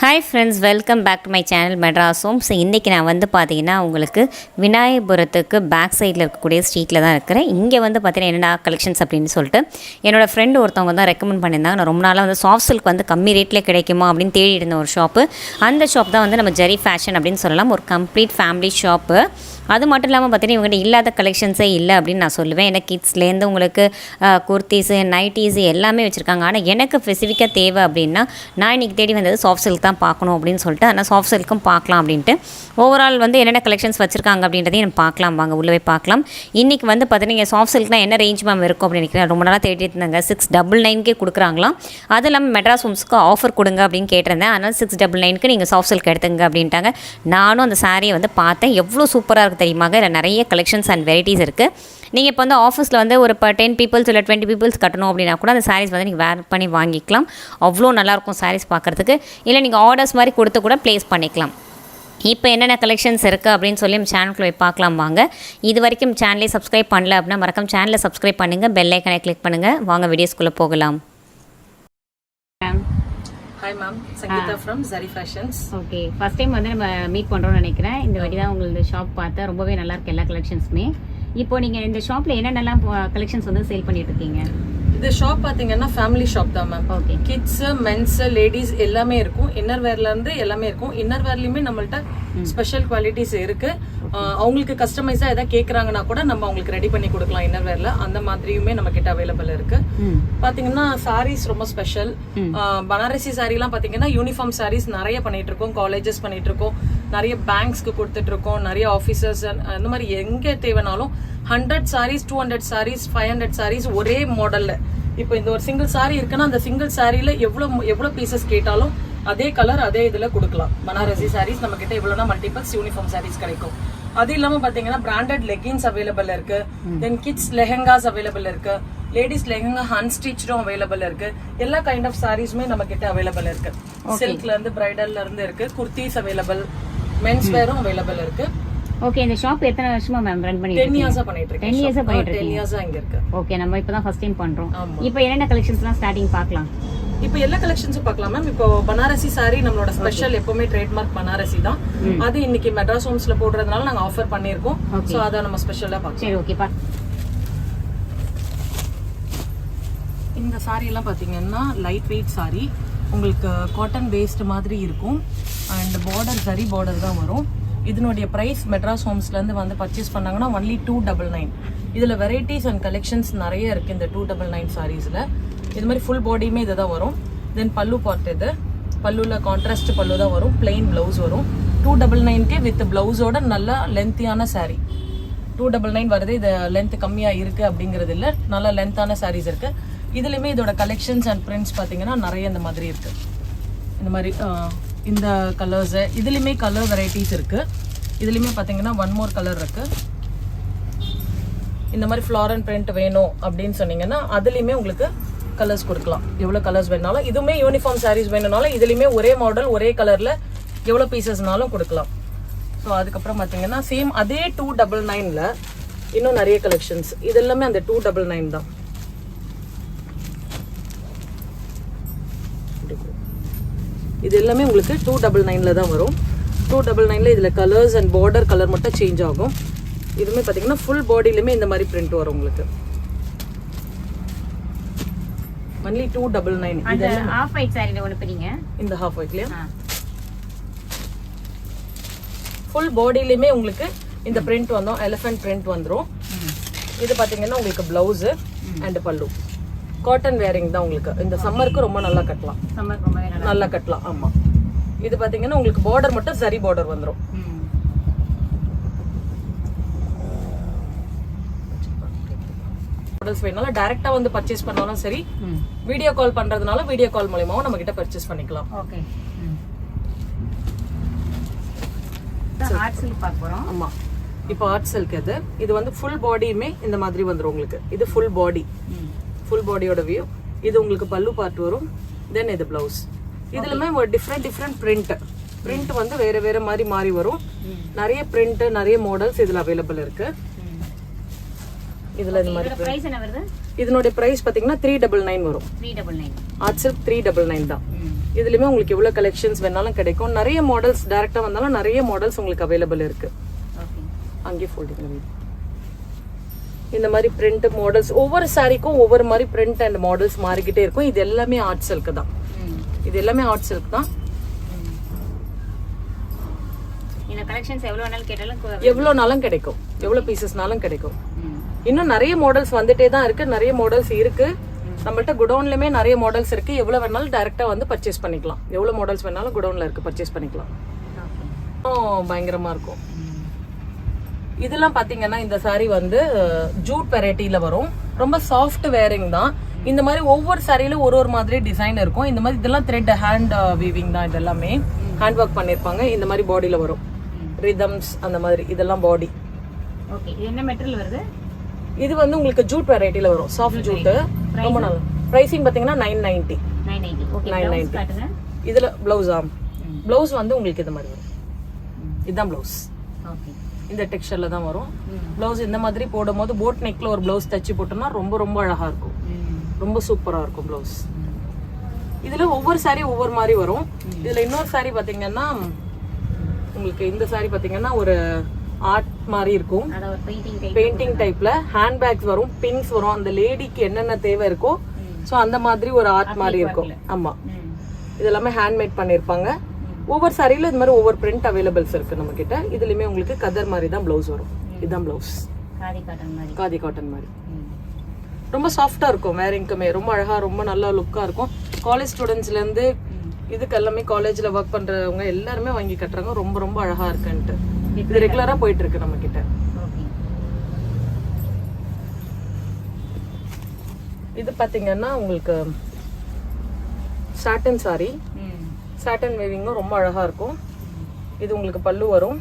Hi friends, welcome back to my channel Madras homes. இன்றைக்கி நான் வந்து பார்த்தீங்கன்னா உங்களுக்கு விநாயகபுரத்துக்கு பேக் சைடில் இருக்கக்கூடிய ஸ்ட்ரீட்டில் தான் இருக்கிறேன். இங்கே வந்து பார்த்தீங்கன்னா என்னடா கலெக்ஷன்ஸ் அப்படின்னு சொல்லிட்டு என்னோடய ஃப்ரெண்டு ஒருத்தவங்க தான் ரெக்கமெண்ட் பண்ணியிருந்தாங்க. நான் ரொம்ப நாளாக வந்து சாஃப்ட் சில்க் வந்து கம்மி ரேட்டில் கிடைக்குமா அப்படின்னு தேடி இருந்த ஒரு ஷாப்பு. அந்த ஷாப் தான் வந்து நம்ம ஜெரி ஃபேஷன் அப்படின்னு சொல்லலாம். ஒரு கம்ப்ளீட் ஃபேமிலி ஷாப்பு. அது மட்டும் இல்லாமல் பார்த்தீங்கன்னா இவங்ககிட்ட இல்லாத கலெக்ஷன்ஸே இல்லை அப்படின்னு நான் சொல்லுவேன். ஏன்னா கிட்ஸ்லேருந்து உங்களுக்கு குர்த்திஸு, நைட்டீஸு எல்லாமே வச்சுருக்காங்க. ஆனால் எனக்கு ஸ்பெசிஃபிக்காக தேவை அப்படின்னா நான் இன்றைக்கி தேடி வந்தது சாஃப்ட் சில்க் தான் பார்க்கணும் அப்படின்னு சொல்லிட்டு, ஆனால் சாஃப்ட் சில்க்கும் பார்க்கலாம் அப்படின்ட்டு ஓவரால் வந்து என்னென்ன கலெக்ஷன்ஸ் வச்சுருக்காங்க அப்படின்றதையும் நம்ம பார்க்கலாம். வாங்க உள்ளே போய் பார்க்கலாம். இன்றைக்கி வந்து பார்த்தீங்கன்னா சாஃப்ட் சில்க்னால் என்ன ரேஞ்ச் மேம் இருக்கும் அப்படின்னு நினைக்கிறேன். ரொம்ப நாளாக தேடி இருந்தாங்க. 699 கொடுக்குறாங்களாம். அது இல்லாமல் மெட்ராஸ் ஹோம்ஸ்க்கு ஆஃபர் கொடுங்க அப்படின்னு கேட்டிருந்தேன். அதனால் 699 நீங்கள் சாஃப்ட் சில்க் எடுத்துங்க அப்படின்ட்டாங்க. நானும் அந்த சாரியை வந்து பார்த்தேன். எவ்வளோ சூப்பராக இருக்குது தெரியுமாங்க. இதில் நிறைய கலெக்ஷன்ஸ் அண்ட் வெரைட்டிஸ் இருக்குது. நீங்கள் இப்போ வந்து ஆஃபீஸில் வந்து ஒரு 10 பீப்புள்ஸ் இல்லை 20 பீப்புள்ஸ் கட்டணும் அப்படின்னா கூட அந்த சாரீஸ் வந்து நீங்கள் வேர் பண்ணி வாங்கிக்கலாம். அவ்வளோ நல்லாயிருக்கும் சாரீஸ் பார்க்குறதுக்கு. இல்லை நீங்கள் ஆர்டர்ஸ் மாதிரி கொடுத்து கூட ப்ளேஸ் பண்ணிக்கலாம். இப்போ என்னென்ன கலெக்ஷன்ஸ் இருக்குது அப்படின்னு சொல்லி நம்ம சேனலுக்குள்ள போய் பார்க்கலாம் வாங்க. இது வரைக்கும் சேனலை சப்ஸ்கிரைப் பண்ணல அப்படின்னா மறக்காம சேனலை சப்ஸ்கிரைப் பண்ணுங்கள், பெல் ஐக்கனை கிளிக் பண்ணுங்கள். வாங்க வீடியோஸ்குள்ளே போகலாம். Hi ma'am, Sangeetha from zari fashions. Okay, first time வந்து நம்ம மீட் பண்ணுறோம்னு நினைக்கிறேன். இந்த வாட்டி தான் உங்களோட ஷாப் பார்த்தா ரொம்பவே நல்லா இருக்கு எல்லா கலெக்ஷன்ஸுமே. இப்போ நீங்கள் இந்த ஷாப்பில் என்னென்னலாம் கலெக்ஷன்ஸ் வந்து சேல் பண்ணிட்டு இருக்கீங்க? இந்த ஷாப் பார்த்தீங்கன்னா ஃபேமிலி ஷாப் தான் ma'am. Okay, kids, men's, ladies எல்லாமே இருக்கும். இன்னர் வேர்ல இருந்து எல்லாமே இருக்கும். இன்னர் வேர்லயுமே நம்மள்ட்ட ஸ்பெஷல் குவாலிட்டிஸ் இருக்கு. அவங்களுக்கு கஸ்டமைஸா ஏதாவது கேட்கறாங்கன்னா கூட நம்ம அவங்களுக்கு ரெடி பண்ணி கொடுக்கலாம். இன்னர் வேர்ல அந்த மாதிரியுமே நம்ம கிட்ட அவைலபிள் இருக்கு. பாத்தீங்கன்னா சாரீஸ் ரொம்ப ஸ்பெஷல். பனாரசி சாரி எல்லாம் பாத்தீங்கன்னா யூனிஃபார்ம் சாரீஸ் நிறைய பண்ணிட்டு இருக்கோம். காலேஜஸ் பண்ணிட்டு இருக்கோம், நிறைய பேங்க்ஸ்க்கு கொடுத்துட்டு இருக்கோம், நிறைய ஆபீசர்ஸ் அந்த மாதிரி எங்க தேவைனாலும் 100 சாரீஸ், 200 சாரீஸ், 500 சாரீஸ் ஒரே மாடல்ல. இப்போ இந்த ஒரு சிங்கிள் சாரி இருக்குன்னா அந்த சிங்கிள் சாரியில எவ்வளவு பீசஸ் கேட்டாலும் அதே கலர் அதே இதுல கொடுக்கலாம். பனாரசி சாரீஸ் நம்ம கிட்ட இவ்வளவுனா மல்டிபிள்ஸ் யூனிஃபார்ம் சாரீஸ் கிடைக்கும். அது இல்லாம பாத்தீங்கன்னா பிராண்டட் லெகின்ஸ் அவைலபிள் இருக்கு. தென் கிட்ஸ் லெஹங்காஸ் அவைலபிள் இருக்கு. லேடிஸ் லெஹங்கா அன்ஸ்டிச்சும் அவைலபிள் இருக்கு. எல்லா கைண்ட் ஆஃப் சாரீஸுமே நம்ம கிட்ட அவைலபிள் இருக்கு. சில்க்ல இருந்து பிரைடல்ல இருந்து இருக்கு. குர்த்திஸ் அவைலபிள், மென்ஸ் வேரும் அவைலபிள் இருக்கு. ஓகே, இந்த ஷாப் எத்தனை வருஷமா மேம் ரன் பண்ணிட்டு 10 இயர்ஸா பண்ணிட்டு இருக்கேன். 10 இயர்ஸா பண்ணிட்டு இருக்கேன். 10 இயர்ஸா இங்க இருக்கு. ஓகே, நம்ம இப்பதான் ஃபர்ஸ்ட் டைம் பண்றோம். இப்போ என்னென்ன கலெக்ஷன்ஸ்லாம் ஸ்டார்டிங் பார்க்கலாம். இப்போ எல்லா கலெக்ஷன்ஸும் பார்க்கலாம் மேம். இப்போ பனாரசி சாரி நம்மளோட ஸ்பெஷல், எப்பவுமே ட்ரேட்மார்க் பனாரசி தான். அது இன்னைக்கு மெட்ராஸ் ஹோம்ஸ்ல போடுறதுனால நாங்க ஆஃபர் பண்ணிருக்கோம். சோ அத நம்ம ஸ்பெஷலா பார்க்கலாம். சரி, ஓகே. இந்த சாரி எல்லாம் பாத்தீங்கன்னா லைட் வெயிட் சாரி, உங்களுக்கு காட்டன் பேஸ்ட் மாதிரி இருக்கும். அண்ட் பார்டர் ஜரி பார்டர் தான் வரும். இதனுடைய பிரைஸ் மெட்ராஸ் ஹோம்ஸ்ல இருந்து வந்து பர்ச்சேஸ் பண்ணாங்கன்னா ஒன்லி 299. இதுல வெரைட்டிஸ் அண்ட் கலெக்ஷன்ஸ் நிறைய இருக்கு இந்த 299 சாரீஸ்ல. இது மாதிரி ஃபுல் பாடியுமே இதுதான் வரும். தென் பல்லு பார்ட், இது பல்லுல கான்ட்ராஸ்ட் பல்லு தான் வரும். பிளெயின் பிளவுஸ் வரும். 299 வித் பிளவுஸோட நல்ல லென்த்தியான சாரி. 299 வருது. இது லென்த் கம்மியா இருக்கு அப்படிங்கிறது இல்ல, நல்ல லென்த்தான சாரீஸ் இருக்கு. இதுலயுமே இதோட கலெக்ஷன்ஸ் அண்ட் பிரிண்ட்ஸ் பாத்தீங்கன்னா நிறைய இந்த மாதிரி இருக்கு. இந்த மாதிரி இந்த கலர்ஸ், இதுலயுமே கலர் வெரைட்டிஸ் இருக்கு. இதுலயுமே பாத்தீங்கன்னா ஒன் மோர் கலர் இருக்கு. இந்த மாதிரி ஃப்ளாரல் பிரிண்ட் வேணும் அப்படின்னு சொன்னீங்கன்னா அதுலயுமே உங்களுக்கு கலர்ஸ் கொடுக்கலாம். எவ்வளவு கலர்ஸ் வேணாலும். இதுவுமே யூனிஃபார்ம் சாரீஸ் வேணும்னாலும் இதுலயுமே ஒரே மாடல் ஒரே கலர்ல எவ்வளவு பீசஸ்னாலும் கொடுக்கலாம். ஸோ அதுக்கப்புறம் பாத்தீங்கன்னா சேம் அதே 299ல இன்னும் நிறைய கலெக்ஷன்ஸ். இது எல்லாமே அந்த 299 தான். இது எல்லாமே உங்களுக்கு 299ல தான் வரும். 299ல இதுல கலர்ஸ் அண்ட் பார்டர் கலர் மட்டும் சேஞ்ச் ஆகும். இதுமே பாத்தீங்கன்னா ஃபுல் பாடியிலுமே இந்த மாதிரி பிரிண்ட் வரும் உங்களுக்கு. ஒன்லி 299. இந்த ஹாஃப் ஒயிட் சாரில ஒன்னு பிரிங்க. இந்த ஹாஃப் ஒயிட்லயே ஃபுல் பாடியிலுமே உங்களுக்கு இந்த பிரிண்ட் வந்தோம், எலிஃபென்ட் பிரிண்ட் வந்துரும். இது பாத்தீங்கன்னா உங்களுக்கு பிளவுஸ் அண்ட் பல்லு. காட்டன் வேரிங் தான் உங்களுக்கு. இந்த சம்மருக்கு ரொம்ப நல்லா கட்டலாம். சம்மருக்கு ரொம்ப நல்லா கட்டலாம். ஆமா. இது பாத்தீங்கன்னா உங்களுக்கு பார்டர் மட்டும் சரி பார்டர் வந்துரும். மாடல்ஸ் வேணாலும் டைரக்டா வந்து பர்ச்சேஸ் பண்ணாலும் சரி, வீடியோ கால் பண்றதுனால வீடியோ கால் மூலமாவும் நம்ம கிட்ட பர்ச்சேஸ் பண்ணிக்கலாம். ஓகே. ஆர்ட் சில்க் பார்க்க போறோம். ஆமா, இப்போ ஆர்ட் சில்க் இது வந்து ஃபுல் பாடியுமே இந்த மாதிரி வந்துரும் உங்களுக்கு. இது ஃபுல் பாடி, ஃபுல் பாடியோட வியூ. இது உங்களுக்கு பல்லு பார்ட் வரும். தென் இது பிளவுஸ். இதுலமே ஒரு டிஃப்ரெண்ட் பிரிண்ட் வந்து வேற வேற மாதிரி மாறி வரும். நிறைய பிரிண்ட், நிறைய மாடல்ஸ் இதுல அவைலபிள் இருக்கு. இதுல இந்த மாதிரி பிரைஸ் என்ன வருது? இதனுடைய பிரைஸ் பாத்தீங்கன்னா 399 வரும். 399 ஆர்ட் சில்க் 399 தான். இதுலயுமே உங்களுக்கு எவ்வளவு கலெக்ஷன்ஸ் வேணாலும் கிடைக்கும். நிறைய மாடல்ஸ் டைரக்டா வந்தாலும் நிறைய மாடல்ஸ் உங்களுக்கு அவைலபிள் இருக்கு. அங்கே ஃபோல்டிங் இந்த மாதிரி பிரிண்ட் மாடல்ஸ் ஒவ்வொரு சாரிக்கும் ஒவ்வொரு மாதிரி பிரிண்ட் அண்ட் மாடல்ஸ் மாறிக்கிட்டே இருக்கும். இது எல்லாமே ஆர்ட் சில்க் தான். இது எல்லாமே ஆர்ட் சில்க் தான். இந்த கலெக்ஷன்ஸ் எவ்வளவு நாளும் கிடைக்கும், எவ்வளவு பீசஸ்னாலும் கிடைக்கும். இன்னும் நிறைய மாடல்ஸ் வந்துட்டே தான் இருக்கு. நிறைய மாடல்ஸ் இருக்கு நம்மள்ட்ட. குடோன்லயுமே நிறைய மாடல்ஸ் இருக்கு. எவ்வளவு வேணாலும் டைரக்டா வந்து பர்ச்சேஸ் பண்ணிக்கலாம். எவ்வளவு மாடல்ஸ் வேணாலும் குடோன்ல இருக்கு, பர்ச்சேஸ் பண்ணிக்கலாம். பயங்கரமா இருக்கும். இதெல்லாம் பாத்தீங்கன்னா இந்த சாரி வந்து ஜூட் வெரைட்டில வரும். ரொம்ப சாஃப்ட் வேரிங் தான். இந்த மாதிரி ஒவ்வொரு சாரியில ஒரு ஒரு மாதிரி டிசைன் இருக்கும். இந்த மாதிரி இதெல்லாம் த்ரெட் ஹேண்ட் வீவிங் தான். இதெல்லாமே ஹேண்ட் ஒர்க் பண்ணிருப்பாங்க. இந்த மாதிரி பாடியில வரும் ரிதம்ஸ் அந்த மாதிரி. இதெல்லாம் பாடி. ஓகே, இது என்ன மெட்டீரியல் வருது? இது வந்து உங்களுக்கு ஜூட் வெரைட்டில வரும். Soft jute. ரொம்ப நல்லா. பிரைசிங் பாத்தீங்கன்னா 990. 990. ஓகே, 990 காட்டுங்க. இதுல ப்ளவுஸா? ப்ளவுஸ் வந்து உங்களுக்கு இந்த மாதிரி வரும். இதுதான் ப்ளவுஸ். ஓகே, இந்த டெக்ஸ்சர்ல தான் வரும் ப்ளவுஸ். இந்த மாதிரி போடும்போது போட் நெக்ல ஒரு ப்ளவுஸ் தச்சு போட்டோம்னா ரொம்ப ரொம்ப அழகா இருக்கும். ரொம்ப சூப்பரா இருக்கும் ப்ளவுஸ். இதுல ஒவ்வொரு சாரி ஒவ்வொரு மாதிரி வரும். இதுல இன்னொரு சாரி பாத்தீங்கன்னா உங்களுக்கு இந்த சாரி பாத்தீங்கன்னா ஒரு ஆர்ட் மாதிரி இருக்கும். பெயிண்டிங் டைப்ல ஹேண்ட் பேக்ஸ் வரும், பின்ஸ் வரும். அந்த லேடிக்கு என்னென்ன தேவை இருக்கோ சோ அந்த மாதிரி ஒரு ஆர்ட் மாதிரி இருக்கும். ஆமா, இதெல்லாமே ஹேண்ட்மேட் பண்ணிருப்பாங்க. ஒவ்வொரு சாரியில இது மாதிரி ஒவ்வொரு பிரிண்ட் அவைலபிள்ஸ் இருக்கு நம்ம கிட்ட. இதுலயுமே உங்களுக்கு கதர் மாதிரி தான் ப்ளவுஸ் வரும். இதுதான் ப்ளவுஸ். காதி காட்டன் மாதிரி ரொம்ப சாஃப்டா இருக்கும். வேரிங்க்குமே ரொம்ப அழகா ரொம்ப நல்ல லுக்கா இருக்கும். காலேஜ் ஸ்டூடெண்ட்ஸ்ல இருந்து இதுக்கு எல்லாமே காலேஜ்ல ஒர்க் பண்றவங்க எல்லாருமே வாங்கி கட்டுறாங்க. ரொம்ப ரொம்ப அழகா இருக்குன்ட்டு இது ரெகுலரா போயிட்டு இருக்கு நம்ம கிட்ட. இது பாத்தீங்கன்னா உங்களுக்கு சாட்டன் சாரி. சாட்டன் வேவிங்கும் ரொம்ப அழகா இருக்கும். இது உங்களுக்கு பல்லு வரும்.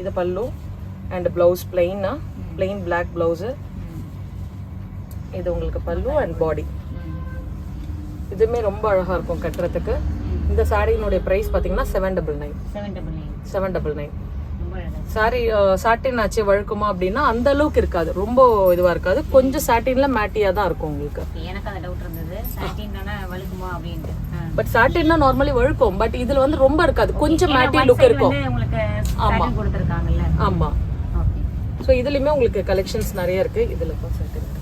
இது பல்லு அண்ட் பிளவுஸ் பிளெயினா, பிளெயின் பிளாக் பிளவுஸ். இது உங்களுக்கு பல்லு அண்ட் பாடி. இதுமே ரொம்ப அழகா இருக்கும் கட்டுறதுக்கு. இந்த சாரியினுடைய பிரைஸ் பாத்தீங்கன்னா 799. சாரி சாட்டின் ஆச்சு வழுக்குமா அப்படின்னா அந்த அளவுக்கு இருக்காது. ரொம்ப இதுவா இருக்காது. கொஞ்சம் சாட்டின்ல மேட்டியா தான் இருக்கும் உங்களுக்கு. எனக்கு அந்த டவுட் இருந்தது, சாட்டின்னா வழுக்குமா அப்படினு. பட் சாட்டின்னா நார்மலி வழுக்கும். பட் இதுல வந்து ரொம்ப இருக்காது. கொஞ்சம் மேட்டி லுக் இருக்கும். ஆமா கொடுத்திருக்காங்கல்ல. ஆமா. ஓகே. சோ இதுலயுமே உங்களுக்கு கலெக்ஷன்ஸ் நிறைய இருக்கு. இதுல சாட்டின்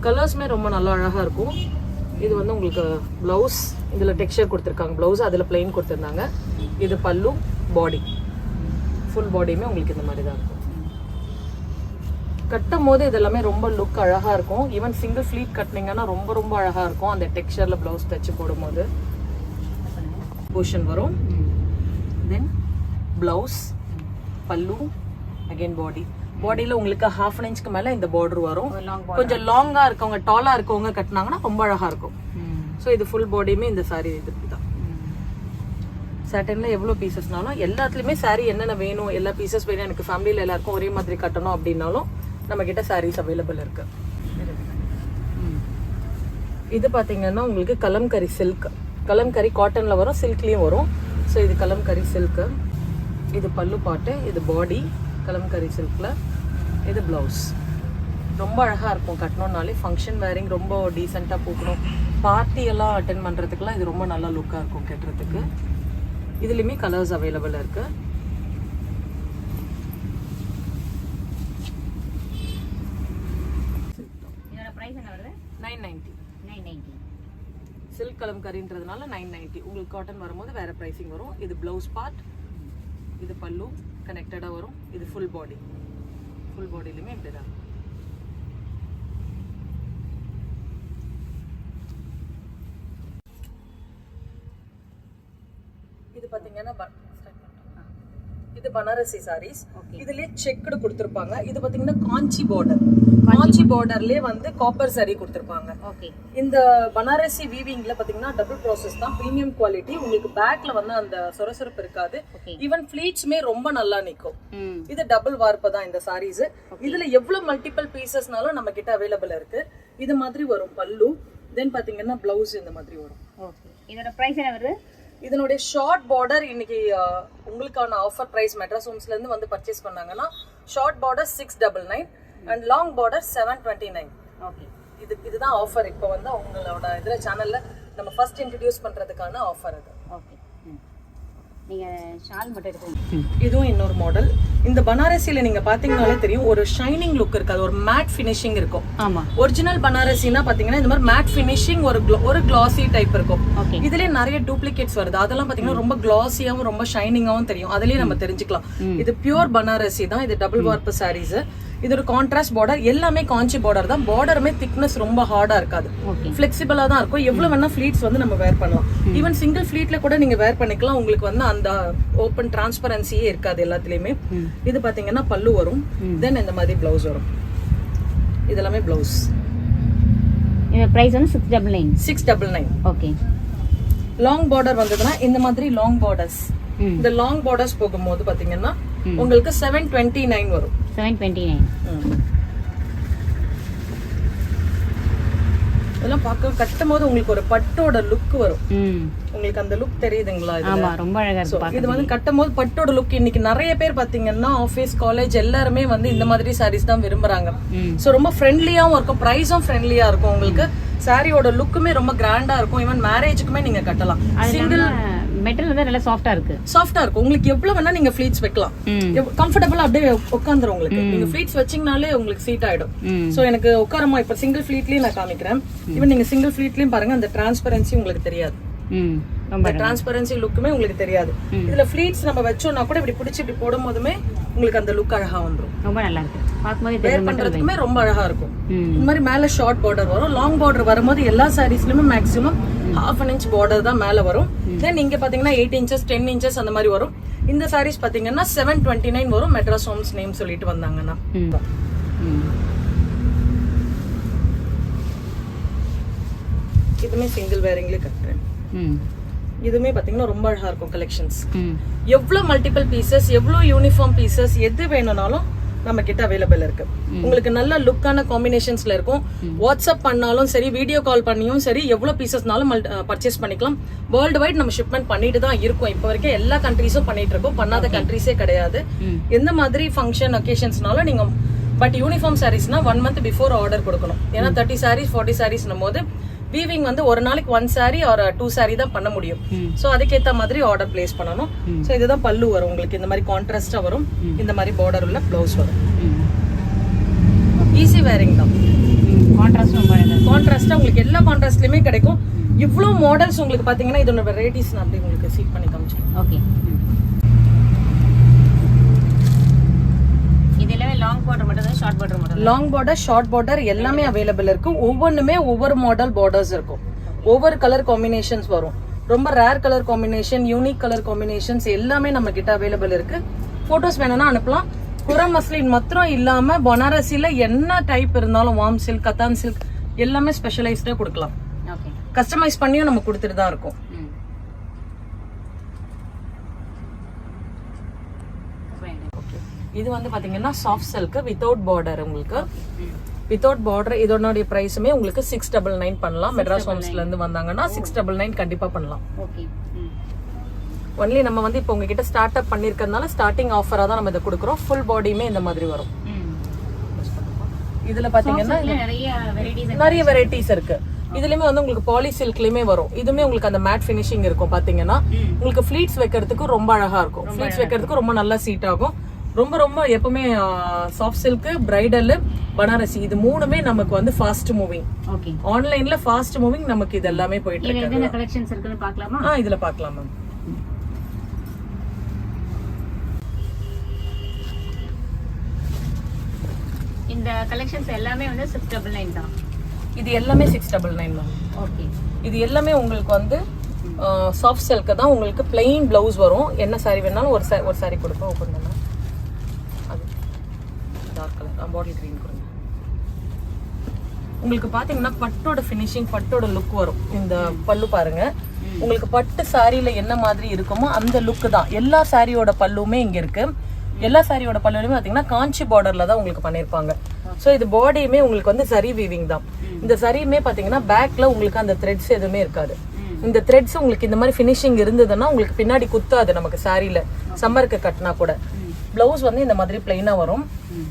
கலர்ஸ்மே ரொம்ப நல்லா அழகா இருக்கும். இது வந்து உங்களுக்கு பிளவுஸ். இதுல டெக்ஸ்சர் கொடுத்திருக்காங்க பிளவுஸ். அதுல பிளெயின் கொடுத்திருந்தாங்க. இது பல்லு, பாடி. ஃபுல் பாடியுமே உங்களுக்கு இந்த மாதிரி தான் இருக்கும். கட்டும் போது இதெல்லாமே ரொம்ப லுக் அழகா இருக்கும். ஈவன் சிங்கிள் ஃபிளீட் கட்டினீங்கன்னா ரொம்ப ரொம்ப அழகா இருக்கும். அந்த டெக்ஸ்சர்ல பிளவுஸ் தச்சு போடும்போது போர்ஷன் வரும். தென் பிளவுஸ், பல்லு, அகைன் பாடி. பாடியில உங்களுக்கு 1/2 இன்ச்சுக்கு மேல இந்த பார்டர் வரும். கொஞ்சம் லாங்கா இருக்கவங்க, டாலா இருக்கவங்க கட்டினாங்கன்னா ரொம்ப அழகா இருக்கும். சோ இது ஃபுல் பாடியுமே இந்த சாரி இதுதான். சாட்டன்ல எவ்வளவு பீசஸ்னாலும் எல்லாத்துலயுமே சாரி என்னென்ன வேணும், எல்லா பீசஸ் வேணும், எனக்கு ஃபேமிலியில எல்லாருக்கும் ஒரே மாதிரி கட்டணும் அப்படின்னாலும் நம்ம கிட்ட சாரீஸ் அவைலபிள் இருக்கு. இது பாத்தீங்கன்னா உங்களுக்கு கலம்கரி சில்க். கலம்கரி காட்டன்ல வரும், சில்க்லயும் வரும். ஸோ இது கலம்கரி சில்க். இது பல்லு பாட்டு, இது பாடி கலம்கரி சில்க்ல. இது பிளவுஸ். ரொம்ப அழகா இருக்கும் கட்டணும்னாலே. ஃபங்க்ஷன் வேரிங் ரொம்ப டீசெண்டா போகணும், பார்ட்டி எல்லாம் அட்டென்ட் பண்றதுக்குலாம் இது ரொம்ப நல்ல லுக்கா இருக்கும் கட்டுறதுக்கு. இதுலயுமே கலர்ஸ் அவைலபிள் இருக்கு. இதோட பிரைஸ் என்ன வருது? 990. சில்க் கலம்கரின்றதுனால 990. உங்களுக்கு காட்டன் வரும்போது வேற பிரைசிங் வரும். இது பிளவுஸ் பார்ட், இது பல்லு கனெக்டடா வரும். இது ஃபுல் பாடி. ஃபுல் பாடியிலுமே இப்படிதான். இது பாத்தீங்கன்னா இது பனாரசி சாரீஸ். இதுலயே செக்குடு கொடுத்திருப்பாங்க. இது பாத்தீங்கன்னா காஞ்சி பார்டர். காஞ்சி பார்டர்லயே வந்து காப்பர் சாரி கொடுத்திருப்பாங்க. இந்த பனாரசி வீவிங்ல பாத்தீங்கன்னா டபுள் ப்ராசஸ் தான், பிரீமியம் குவாலிட்டி. உங்களுக்கு பேக்ல வந்து அந்த சொரசொரப்பு இருக்காது. ஈவன் ஃபிளீட்ஸ்மே ரொம்ப நல்லா நிக்கும். இது டபுள் வார்ப்பு தான் இந்த சாரீஸ். இதுல எவ்வளவு மல்டிபிள் பீசஸ்னாலும் நம்ம கிட்ட அவைலபிள் இருக்கு. இது மாதிரி வரும் பல்லு. தென் பாத்தீங்கன்னா பிளவுஸ் இந்த மாதிரி வரும். இதோட பிரைஸ் என்ன வருது? இதனுடைய ஷார்ட் பார்டர் இன்னைக்கு உங்களுக்கான ஆஃபர் பிரைஸ் மெட்ராஸ் ஹோம்ஸ்ல இருந்து வந்து பர்ச்சேஸ் பண்ணாங்கன்னா short border 699 and long border 729. Okay. இதுதான் ஆஃபர். இப்போ வந்து உங்களோட இதுல சேனல்ல நம்ம ஃபர்ஸ்ட் இன்ட்ரோடியூஸ் பண்றதுக்கான ஆஃபர் இது. ஓகே, நீங்க ஷால் மட்டும் எடுத்து. இதுவும் இன்னொரு மாடல். இந்த பனாரசியில நீங்க பாத்தீங்கன்னாலே தெரியும் ஒரு ஷைனிங் லுக் இருக்காது, ஒரு மேட் ஃபினிஷிங் இருக்கும். ஆமா, ஒரிஜினல் பனாரசினா பாத்தீங்கன்னா இந்த மாதிரி மேட் ஃபினிஷிங் ஒரு கிளாசி டைப் இருக்கும். இதுலயே நிறைய டூப்ளிகேட்ஸ் வருது, அதெல்லாம் பாத்தீங்கன்னா ரொம்ப கிளாசியாவும் ரொம்ப ஷைனிங்காவும் தெரியும். அதுலயே நம்ம தெரிஞ்சுக்கலாம் இது பியூர் பனாரசி தான். இது டபுள் வார்ப் சாரீஸ். இது ஒரு கான்ட்ராஸ்ட் பார்டர், எல்லாமே காஞ்சி பார்டர் தான். பார்டருமே திக்னஸ் ரொம்ப ஹார்டா இருக்காது, ஃபிளெக்சிபிளா தான் இருக்கும். எவ்வளவு வேணா ஃபிளீட்ஸ் வந்து நம்ம வேர் பண்ணலாம். ஈவன் சிங்கிள் ஃபிளீட்ல கூட நீங்க வேர் பண்ணிக்கலாம். உங்களுக்கு வந்து அந்த ஓப்பன் டிரான்ஸ்பரன்சியே இருக்காது எல்லாத்துலயுமே. இது பாத்தீங்கன்னா பல்லு வரும், தென் இந்த மாதிரி பிளவுஸ் வரும். இதெல்லாமே பிளவுஸ். இந்த பிரைஸ் வந்து 699. 699. ஓகே. லாங் பார்டர் வந்ததுன்னா இந்த மாதிரி லாங் பார்டர்ஸ், இந்த லாங் பார்டர்ஸ் போகும்போது பாத்தீங்கன்னா உங்களுக்கு 729 வரும். 729. இதெல்லாம் பார்க்க கட்டும் போது உங்களுக்கு ஒரு பட்டோட லுக் வரும். உங்களுக்கு அந்த லுக் தெரியுதுங்களா? ஆமா, ரொம்ப அழகா இருக்கு. இது வந்து கட்டும் போது பட்டோட லுக். இன்னைக்கு நிறைய பேர் பாத்தீங்கன்னா ஆபீஸ், காலேஜ் எல்லாருமே வந்து இந்த மாதிரி சாரீஸ் தான் விரும்புறாங்க. சோ ரொம்ப ஃப்ரெண்ட்லியாவும் இருக்கும், பிரைஸும் ஃப்ரெண்ட்லியா இருக்கும். உங்களுக்கு சாரியோட லுக்குமே ரொம்ப கிராண்டா இருக்கும். ஈவன் மேரேஜுக்குமே நீங்க கட்டலாம். சிங்கிள் மெட்டீரியல் வந்து நல்லா சாஃப்ட்டா இருக்கு. சாஃப்ட்டா இருக்கும். உங்களுக்கு எவ்வளவு வேணா நீங்க ஃப்ளீட்ஸ் வைக்கலாம், கம்ஃபர்டபுளா அப்படியே உட்காந்துரும். உங்களுக்கு நீங்க ஃப்ளீட்ஸ் வச்சீங்கனாலே உங்களுக்கு சீட் ஆயிடும். சோ எனக்கு உட்காரமா இப்ப சிங்கிள் ஃப்ளீட்லயும் நான் காமிக்கிறேன். ஈவன் நீங்க சிங்கிள் ஃப்ளீட்லயும் பாருங்க, அந்த டிரான்ஸ்பரன்சி உங்களுக்கு தெரியாது. டிரான்ஸ்பரன்சி லுக்குமே உங்களுக்கு தெரியாது. இதுல ஃப்ளீட்ஸ் நம்ம வச்சோம்னா கூட இப்படி பிடிச்சி இப்படி போடும் போதுமே உங்களுக்கு அந்த லுக் அழகா வந்துரும். ரொம்ப நல்லா இருக்கு, பாக்கும்போது வேர் பண்றதுக்குமே ரொம்ப அழகா இருக்கும். இந்த மாதிரி மேல ஷார்ட் பார்டர் வரும். லாங் பார்டர் வரும்போது எல்லா சாரீஸ்லயுமே மேக்ஸிமம் 1/2 inch பார்டர் தான் மேல வரும். தென் இங்க பாத்தீங்கன்னா 8 inches 10 inches அந்த மாதிரி வரும். இந்த சாரீஸ் பாத்தீங்கன்னா 729 வரும். மெட்ராஸ் ஹோம்ஸ் நேம் சொல்லிட்டு வந்தாங்கன்னா. இதுமே சிங்கிள் வேரிங்ல கட்டுறேன். இதுமே பாத்தீங்கன்னா ரொம்ப அழகா இருக்கும் கலெக்ஷன்ஸ். எவ்வளவு மல்டிபிள் பீசஸ், எவ்வளவு யூனிஃபார்ம் பீசஸ், எது வேணும்னாலும் நம்ம கிட்ட அவைலபிள் இருக்கு. உங்களுக்கு நல்ல லுக்கான காம்பினேஷன்ஸ்ல இருக்கும். வாட்ஸ்அப் பண்ணாலும் சரி, வீடியோ கால் பண்ணியும் சரி, எவ்வளவு பீசஸ்னாலும் பர்ச்சேஸ் பண்ணிக்கலாம். வேர்ல்டு வைட் நம்ம ஷிப்மெண்ட் பண்ணிட்டு தான் இருக்கோம். இப்போ வரைக்கும் எல்லா கண்ட்ரீஸும் பண்ணிட்டு இருக்கோம், பண்ணாத கண்ட்ரீஸே கிடையாது. எந்த மாதிரி ஃபங்க்ஷன் ஒகேஷன்ஸ்னாலும் நீங்க, பட் யூனிஃபார்ம் சாரீஸ்னா 1 month பிஃபோர் ஆர்டர் கொடுக்கணும். ஏன்னா 30 sarees 40 sarees போது வீவிங் வந்து ஒரு நாளைக்கு 1 saree or 2 saree தான் பண்ண முடியும். சோ அதுக்கேத்த மாதிரி ஆர்டர் பிளேஸ் பண்ணணும். சோ இதுதான் பல்லு வரும். உங்களுக்கு இந்த மாதிரி கான்ட்ராஸ்டா வரும். இந்த மாதிரி பார்டர் உள்ள பிளவுஸ் வரும். ஈஸி வேரிங் தான். கான்ட்ராஸ்டா உங்களுக்கு எல்லா கான்ட்ராஸ்ட்லயுமே கிடைக்கும். இவ்வளவு மாடல்ஸ் உங்களுக்கு பாத்தீங்கன்னா இதோட வெரைட்டிஸ் நான் அப்படியே உங்களுக்கு சீட் பண்ணி காமிச்சேன். ஓகே. லாங் பார்டர் மட்டும் தான், ஷார்ட் பார்டர் மட்டும். லாங் பார்டர், ஷார்ட் பார்டர் எல்லாமே அவைலபிள் இருக்கு. ஒவ்வொன்றுமே ஒவ்வொரு மாடல் பார்டர்ஸ் இருக்கும். ஒவ்வொரு கலர் காம்பினேஷன்ஸ் வரும். ரொம்ப rare colour combination, unique colour combinations எல்லாமே நம்ம கிட்ட அவைலபிள் இருக்கு. போட்டோஸ் வேணும்னா அனுப்பலாம். புற மஸ்லின் மாத்திரம் இல்லாம பனாரசில என்ன டைப் இருந்தாலும், வார்ம் சில்க், கத்தான் சில்க் எல்லாமே ஸ்பெஷலைஸ்டா கொடுக்கலாம். கஸ்டமைஸ் பண்ணியும் நம்ம கொடுத்துட்டு தான் இருக்கோம். இது வந்து பாத்தீங்கன்னா சாஃப்ட் சில்க் வித்தவுட் பார்டர். உங்களுக்கு வித்தவுட் பார்டர் இதோட பிரைஸுமே உங்களுக்கு 699 பண்ணலாம். மெட்ராஸ் ஹோம்ஸ்ல இருந்து வந்தாங்கன்னா 699 கண்டிப்பா பண்ணலாம். ஒன்லி நம்ம வந்து இப்போ உங்ககிட்ட ஸ்டார்ட் அப் பண்ணிருக்கிறதுனால ஸ்டார்டிங் ஆஃபரா தான் நம்ம இதை கொடுக்குறோம். ஃபுல் பாடியுமே இந்த மாதிரி வரும். இதுல பாத்தீங்கன்னா நிறைய வெரைட்டிஸ் இருக்கு. இதுலயுமே வந்து உங்களுக்கு பாலி சில்க்லயுமே வரும். இதுமே உங்களுக்கு அந்த மேட் பினிஷிங் இருக்கும். பாத்தீங்கன்னா உங்களுக்கு ஃபிளீட்ஸ் வைக்கிறதுக்கு ரொம்ப அழகா இருக்கும். ஃபிளீட்ஸ் வைக்கிறதுக்கு ரொம்ப நல்லா சீட் ஆகும். ரொம்ப ரொம்ப எப்பவுமே சாஃப்ட் சில்க், பிரைடல், பனாரசி இது மூணுமே நமக்கு வந்து ஃபாஸ்ட் மூவிங். ஆன்லைன்ல ஃபாஸ்ட் மூவிங் நமக்கு இது எல்லாமே போயிட்டு இருக்கு. இதுல கலெக்ஷன்ஸ் இருக்குன்னு பார்க்கலாமா? இதுல பார்க்கலாம் மேம். இந்த கலெக்ஷன்ஸ் எல்லாமே வந்து 699 தான். இது எல்லாமே 699 மேம். ஓகே. இது எல்லாமே உங்களுக்கு வந்து சாஃப்ட் சில்க் தான். உங்களுக்கு பிளெயின் பிளவுஸ் வரும். என்ன சாரி வேணாலும் ஒரு சாரி கொடுப்போம். ஓபன் பண்ணா டார்க் கலர் பாட்டில் கிரீன் கொடுங்க. உங்களுக்கு பாத்தீங்கன்னா பட்டோட ஃபினிஷிங், பட்டோட லுக் வரும். இந்த பல்லு பாருங்க, உங்களுக்கு பட்டு சாரியில என்ன மாதிரி இருக்குமோ அந்த லுக் தான். எல்லா சாரியோட பல்லுமே இங்க இருக்கு. எல்லா சாரியோட பல்லுமே பாத்தீங்கன்னா காஞ்சி பார்டர்ல தான் உங்களுக்கு பண்ணிருப்பாங்க. சோ இது பாடியுமே உங்களுக்கு வந்து சரி வீவிங் தான். இந்த சரியுமே பாத்தீங்கன்னா பேக்ல உங்களுக்கு அந்த த்ரெட்ஸ் எதுவுமே இருக்காது. இந்த த்ரெட்ஸ் உங்களுக்கு இந்த மாதிரி ஃபினிஷிங் இருந்ததுன்னா உங்களுக்கு பின்னாடி குத்தாது நமக்கு சாரியில, சம்மருக்கு கட்டினா கூட. பிளவுஸ் வந்து இந்த மாதிரி பிளைனா வரும்.